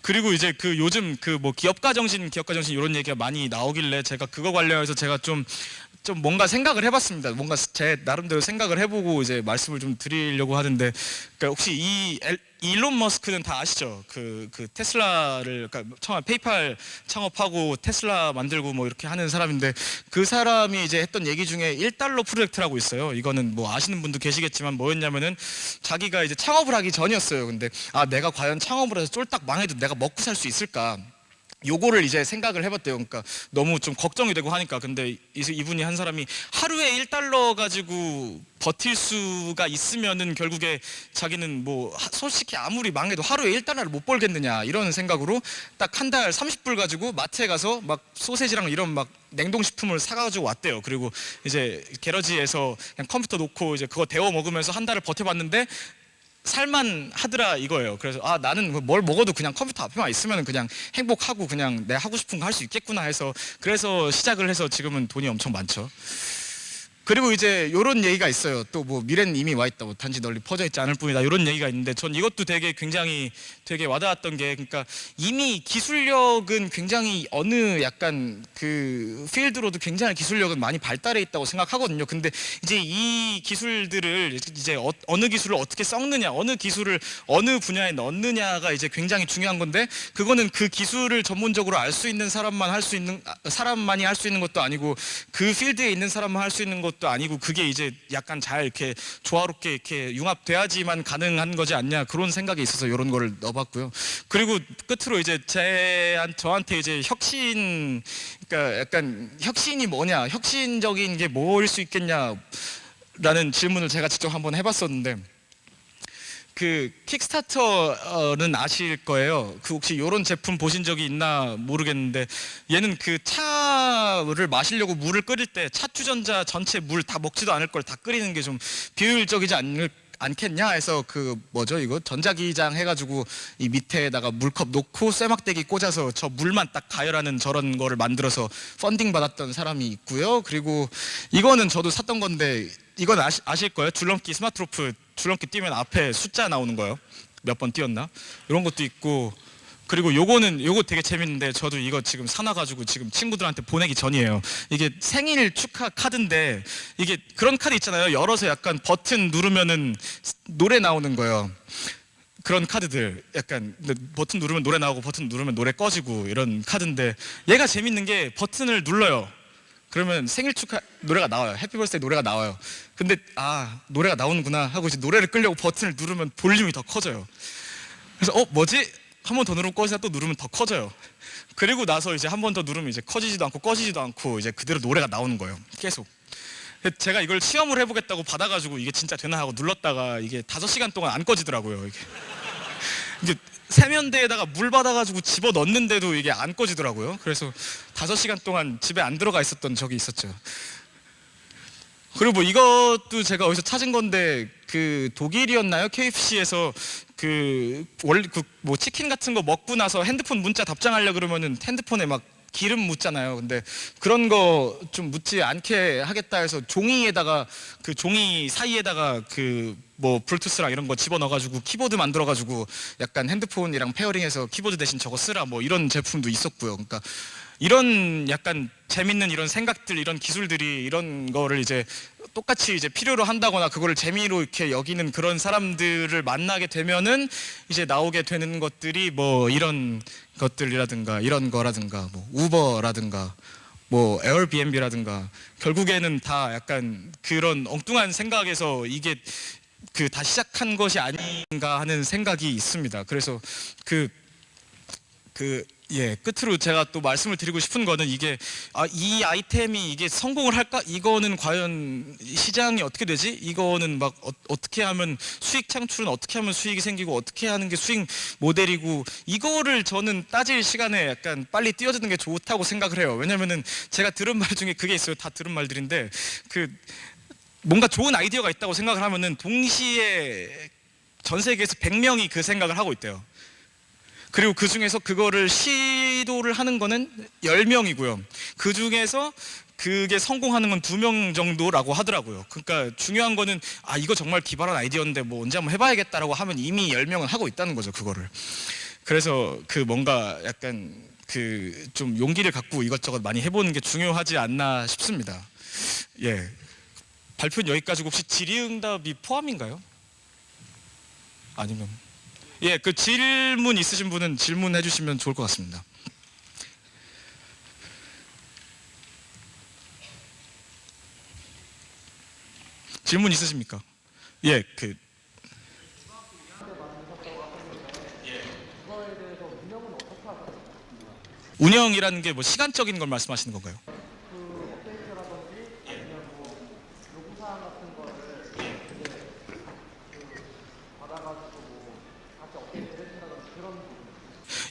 그리고 이제 요즘 뭐 기업가 정신 이런 얘기가 많이 나오길래 제가 그거 관련해서 제가 좀 뭔가 생각을 해봤습니다. 뭔가 제 나름대로 생각을 해보고 이제 말씀을 좀 드리려고 하는데, 그러니까 혹시 이 일론 머스크는 다 아시죠? 테슬라를, 그러니까 처음에 페이팔 창업하고 테슬라 만들고 뭐 이렇게 하는 사람인데, 그 사람이 이제 했던 얘기 중에 1달러 프로젝트라고 있어요. 이거는 뭐 아시는 분도 계시겠지만 뭐였냐면은 자기가 이제 창업을 하기 전이었어요. 근데 내가 과연 창업을 해서 쫄딱 망해도 내가 먹고 살 수 있을까? 요거를 이제 생각을 해봤대요. 그러니까 너무 좀 걱정이 되고 하니까. 근데 이분이 한 사람이 하루에 1달러 가지고 버틸 수가 있으면은 결국에 자기는 뭐 솔직히 아무리 망해도 하루에 1달러를 못 벌겠느냐 이런 생각으로 딱 한 달 30불 가지고 마트에 가서 막 소세지랑 이런 막 냉동식품을 사가지고 왔대요. 그리고 이제 게러지에서 그냥 컴퓨터 놓고 이제 그거 데워 먹으면서 한 달을 버텨봤는데 살만 하더라 이거예요. 그래서 나는 뭘 먹어도 그냥 컴퓨터 앞에만 있으면 그냥 행복하고 그냥 내가 하고 싶은 거 할 수 있겠구나 해서, 그래서 시작을 해서 지금은 돈이 엄청 많죠. 그리고 이제 이런 얘기가 있어요. 또 뭐 미래는 이미 와 있다, 뭐 단지 널리 퍼져 있지 않을 뿐이다, 이런 얘기가 있는데 전 이것도 굉장히 와닿았던 게, 그러니까 이미 기술력은 굉장히 어느 약간 필드로도 굉장히 기술력은 많이 발달해 있다고 생각하거든요. 근데 이제 이 기술들을 이제 어느 기술을 어떻게 썩느냐, 어느 기술을 어느 분야에 넣느냐가 이제 굉장히 중요한 건데, 그거는 그 기술을 전문적으로 알 수 있는 사람만이 할 수 있는 것도 아니고, 그 필드에 있는 사람만 할 수 있는 것도 아니고, 그게 이제 약간 잘 이렇게 조화롭게 이렇게 융합돼야지만 가능한 거지 않냐, 그런 생각이 있어서 이런 거를 넣어봤고요. 그리고 끝으로 이제 저한테 이제 그러니까 약간 혁신이 뭐냐, 혁신적인 게 뭐일 수 있겠냐라는 질문을 제가 직접 한번 해봤었는데, 그 킥스타터는 아실 거예요. 그 혹시 이런 제품 보신 적이 있나 모르겠는데, 얘는 그 차를 마시려고 물을 끓일 때 차 주전자 전체 물 다 먹지도 않을 걸 다 끓이는 게 좀 비효율적이지 않겠냐 해서 그 뭐죠 이거 전자기장 해가지고 이 밑에다가 물컵 놓고 쇠막대기 꽂아서 저 물만 딱 가열하는 저런 거를 만들어서 펀딩 받았던 사람이 있고요. 그리고 이거는 저도 샀던 건데, 이건 아실 거예요. 줄넘기 스마트로프 줄넘기 뛰면 앞에 숫자 나오는 거예요. 몇 번 뛰었나 이런 것도 있고. 그리고 요거 되게 재밌는데, 저도 이거 지금 사놔가지고 지금 친구들한테 보내기 전이에요. 이게 생일 축하 카드인데, 이게 그런 카드 있잖아요. 열어서 약간 버튼 누르면은 노래 나오는 거예요. 그런 카드들 약간 버튼 누르면 노래 나오고 버튼 누르면 노래 꺼지고 이런 카드인데, 얘가 재밌는 게 버튼을 눌러요. 그러면 생일 축하 노래가 나와요. 해피 버스데이 노래가 나와요. 근데 노래가 나오는구나 하고 이제 노래를 끄려고 버튼을 누르면 볼륨이 더 커져요. 그래서 뭐지? 한 번 더 누르면 꺼지다 또 누르면 더 커져요. 그리고 나서 이제 한 번 더 누르면 이제 커지지도 않고 꺼지지도 않고 이제 그대로 노래가 나오는 거예요. 계속. 제가 이걸 시험을 해보겠다고 받아가지고 이게 진짜 되나 하고 눌렀다가 이게 5시간 동안 안 꺼지더라고요. 이게 세면대에다가 물 받아가지고 집어 넣는데도 이게 안 꺼지더라고요. 그래서 5시간 동안 집에 안 들어가 있었던 적이 있었죠. 그리고 뭐 이것도 제가 어디서 찾은 건데, 그 독일이었나요? KFC에서 뭐 치킨 같은 거 먹고 나서 핸드폰 문자 답장하려 그러면은 핸드폰에 막 기름 묻잖아요. 근데 그런 거 좀 묻지 않게 하겠다 해서 종이에다가 그 종이 사이에다가 그 뭐 블루투스랑 이런 거 집어넣어가지고 키보드 만들어가지고 약간 핸드폰이랑 페어링해서 키보드 대신 저거 쓰라 뭐 이런 제품도 있었고요. 그러니까 이런 약간 재밌는 이런 생각들, 이런 기술들이 이런 거를 이제 똑같이 이제 필요로 한다거나 그거를 재미로 이렇게 여기는 그런 사람들을 만나게 되면은 이제 나오게 되는 것들이 뭐 이런 것들이라든가 이런 거라든가 뭐 우버라든가 뭐 에어비앤비라든가, 결국에는 다 약간 그런 엉뚱한 생각에서 이게 다 시작한 것이 아닌가 하는 생각이 있습니다. 그래서 끝으로 제가 또 말씀을 드리고 싶은 거는 이게 이 아이템이 이게 성공을 할까? 이거는 과연 시장이 어떻게 되지? 이거는 막 어떻게 하면 수익 창출은 어떻게 하면 수익이 생기고 어떻게 하는 게 수익 모델이고, 이거를 저는 따질 시간에 약간 빨리 뛰어드는 게 좋다고 생각을 해요. 왜냐면은 제가 들은 말 중에 그게 있어요. 다 들은 말들인데, 뭔가 좋은 아이디어가 있다고 생각을 하면은 동시에 전 세계에서 100명이 그 생각을 하고 있대요. 그리고 그 중에서 그거를 시도를 하는 거는 10명이고요. 그 중에서 그게 성공하는 건 2명 정도라고 하더라고요. 그러니까 중요한 거는 이거 정말 기발한 아이디어인데 뭐 언제 한번 해봐야겠다라고 하면 이미 10명은 하고 있다는 거죠, 그거를. 그래서 뭔가 약간 좀 용기를 갖고 이것저것 많이 해보는 게 중요하지 않나 싶습니다. 예. 발표는 여기까지고, 혹시 질의응답이 포함인가요? 아니면? 예, 그 질문 있으신 분은 질문해 주시면 좋을 것 같습니다. 질문 있으십니까? 예, 운영이라는 게 뭐 시간적인 걸 말씀하시는 건가요?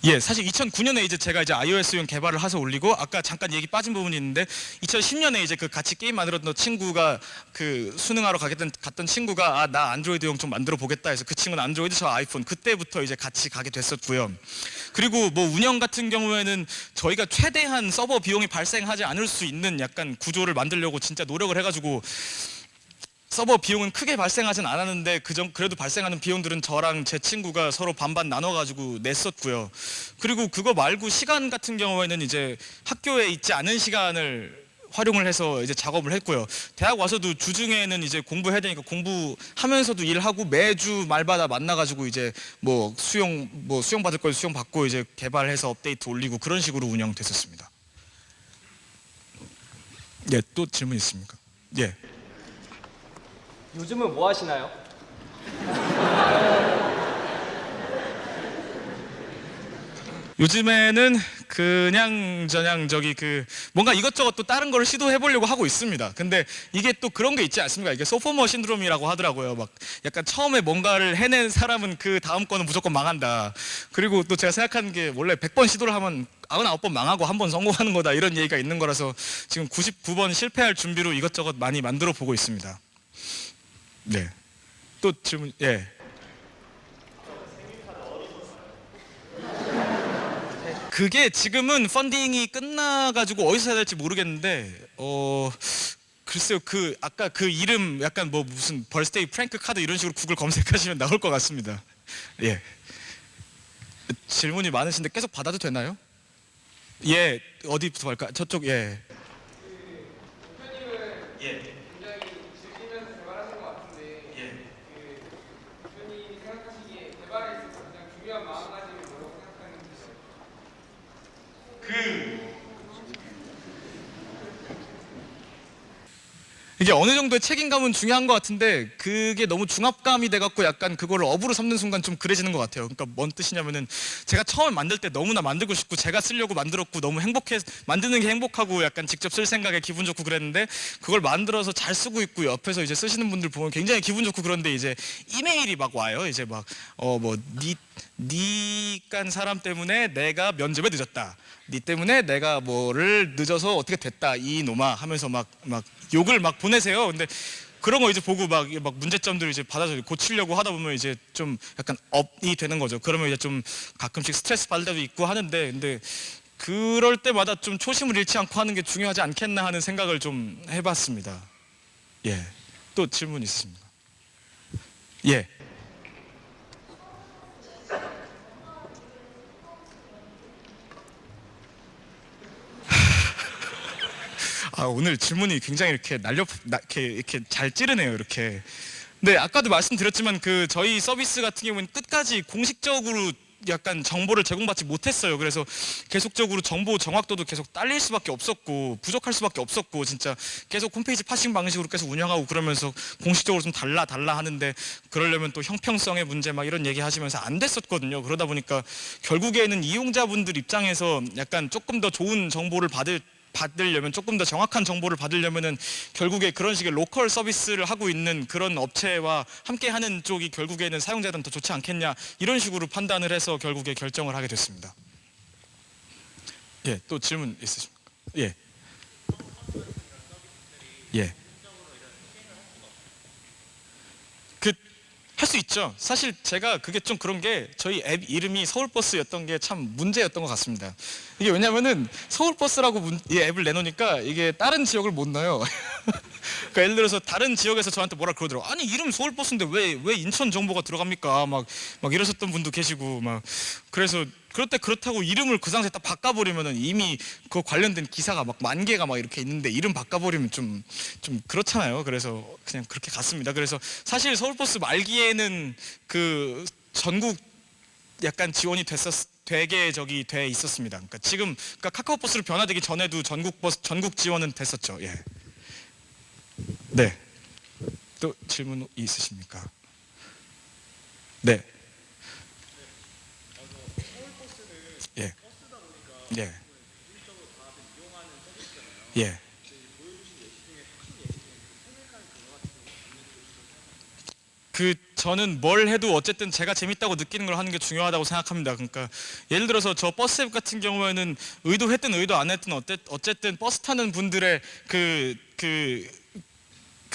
예, 사실 2009년에 이제 제가 이제 iOS용 개발을 해서 올리고, 아까 잠깐 얘기 빠진 부분이 있는데 2010년에 이제 같이 게임 만들었던 친구가 수능하러 갔던 친구가 나 안드로이드용 좀 만들어 보겠다 해서, 그 친구는 안드로이드, 저 아이폰, 그때부터 이제 같이 가게 됐었고요. 그리고 뭐 운영 같은 경우에는 저희가 최대한 서버 비용이 발생하지 않을 수 있는 약간 구조를 만들려고 진짜 노력을 해가지고, 서버 비용은 크게 발생하진 않았는데 그래도 발생하는 비용들은 저랑 제 친구가 서로 반반 나눠가지고 냈었고요. 그리고 그거 말고 시간 같은 경우에는 이제 학교에 있지 않은 시간을 활용을 해서 이제 작업을 했고요. 대학 와서도 주중에는 이제 공부해야 되니까 공부하면서도 일하고, 매주 말마다 만나가지고 이제 뭐 수용 받을 걸 수용 받고 이제 개발해서 업데이트 올리고, 그런 식으로 운영됐었습니다. 예, 또 질문 있습니까? 예. 요즘은 뭐 하시나요? 요즘에는 그냥 저냥 저기 그 뭔가 이것저것 또 다른 거를 시도해 보려고 하고 있습니다. 근데 이게 또 그런 게 있지 않습니까? 이게 소포머 신드롬이라고 하더라고요. 막 약간 처음에 뭔가를 해낸 사람은 그 다음 거는 무조건 망한다. 그리고 또 제가 생각하는 게 원래 100번 시도를 하면 99번 망하고 한 번 성공하는 거다, 이런 얘기가 있는 거라서 지금 99번 실패할 준비로 이것저것 많이 만들어 보고 있습니다. 네. 또 질문. 예. 그게 지금은 펀딩이 끝나가지고 어디서 해야 될지 모르겠는데, 글쎄요, 그 아까 그 이름 약간 뭐 무슨 벌스데이 프랭크 카드 이런 식으로 구글 검색하시면 나올 것 같습니다. 예. 질문이 많으신데 계속 받아도 되나요? 예. 어디부터 할까? 저쪽. 예. 예. 이게 어느 정도의 책임감은 중요한 것 같은데, 그게 너무 중압감이 돼갖고 약간 그거를 업으로 삼는 순간 좀 그래지는 것 같아요. 그러니까 뭔 뜻이냐면은, 제가 처음에 만들 때 너무나 만들고 싶고 제가 쓰려고 만들었고 너무 행복해, 만드는 게 행복하고 약간 직접 쓸 생각에 기분 좋고 그랬는데, 그걸 만들어서 잘 쓰고 있고 옆에서 이제 쓰시는 분들 보면 굉장히 기분 좋고, 그런데 이제 이메일이 막 와요. 이제 막 니깐 사람 때문에 내가 면접에 늦었다, 니 때문에 내가 뭐를 늦어서 어떻게 됐다 이놈아 하면서 막 욕을 막 보내세요. 근데 그런 거 이제 보고 막 문제점들을 이제 받아서 고치려고 하다 보면 이제 좀 약간 업이 되는 거죠. 그러면 이제 좀 가끔씩 스트레스 받을 때도 있고 하는데, 근데 그럴 때마다 좀 초심을 잃지 않고 하는 게 중요하지 않겠나 하는 생각을 좀 해봤습니다. 예. 또 질문 있으십니까? 예. 오늘 질문이 굉장히 이렇게 이렇게 잘 찌르네요, 이렇게. 네, 아까도 말씀드렸지만 그 저희 서비스 같은 경우는 끝까지 공식적으로 약간 정보를 제공받지 못했어요. 그래서 계속적으로 정보 정확도도 계속 딸릴 수밖에 없었고 부족할 수밖에 없었고, 진짜 계속 홈페이지 파싱 방식으로 계속 운영하고 그러면서 공식적으로 좀 달라 하는데, 그러려면 또 형평성의 문제 막 이런 얘기 하시면서 안 됐었거든요. 그러다 보니까 결국에는 이용자분들 입장에서 약간 조금 더 좋은 정보를 받으려면, 조금 더 정확한 정보를 받으려면은 결국에 그런 식의 로컬 서비스를 하고 있는 그런 업체와 함께 하는 쪽이 결국에는 사용자들은 더 좋지 않겠냐, 이런 식으로 판단을 해서 결국에 결정을 하게 됐습니다. 예, 또 질문 있으십니까? 예. 예. 할 수 있죠. 사실 제가 그게 좀 그런 게, 저희 앱 이름이 서울버스였던 게 참 문제였던 것 같습니다. 이게 왜냐면은 서울버스라고 이 앱을 내놓으니까 이게 다른 지역을 못 넣어요. 그러니까 예를 들어서 다른 지역에서 저한테 뭐라 그러더라고. 아니 이름 서울버스인데 왜 인천 정보가 들어갑니까? 막 이러셨던 분도 계시고 막. 그래서 그럴 때 그렇다고 이름을 그 상태에 딱 바꿔버리면은 이미 그 관련된 기사가 막 10,000개가 막 이렇게 있는데 이름 바꿔버리면 좀 그렇잖아요. 그래서 그냥 그렇게 갔습니다. 그래서 사실 서울버스 말기에는 그 전국 약간 지원이 되게 돼 있었습니다. 그러니까 지금 카카오버스로 변화되기 전에도 전국 지원은 됐었죠. 예. 네. 또 질문 있으십니까? 네. 예. 예. 예. 저는 뭘 해도 어쨌든 제가 재밌다고 느끼는 걸 하는 게 중요하다고 생각합니다. 그러니까 예를 들어서 저 버스 앱 같은 경우에는 의도했든 의도 안 했든 어쨌든 버스 타는 분들의 그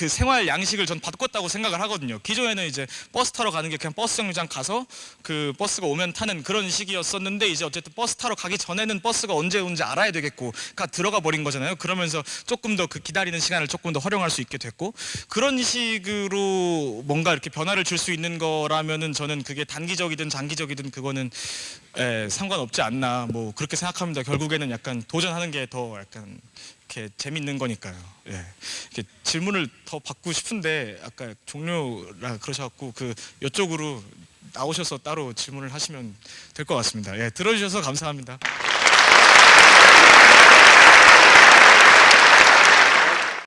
생활 양식을 전 바꿨다고 생각을 하거든요. 기존에는 이제 버스 타러 가는 게 그냥 버스 정류장 가서 그 버스가 오면 타는 그런 식이었었는데, 이제 어쨌든 버스 타러 가기 전에는 버스가 언제 오는지 알아야 되겠고 들어가 버린 거잖아요. 그러면서 조금 더 그 기다리는 시간을 조금 더 활용할 수 있게 됐고, 그런 식으로 뭔가 이렇게 변화를 줄 수 있는 거라면은 저는 그게 단기적이든 장기적이든 그거는 상관없지 않나, 뭐 그렇게 생각합니다. 결국에는 약간 도전하는 게 더 약간 이렇게 재밌는 거니까요. 예. 이렇게 질문을 더 받고 싶은데 아까 종료라 그러셔갖고 이쪽으로 나오셔서 따로 질문을 하시면 될 것 같습니다. 예, 들어주셔서 감사합니다.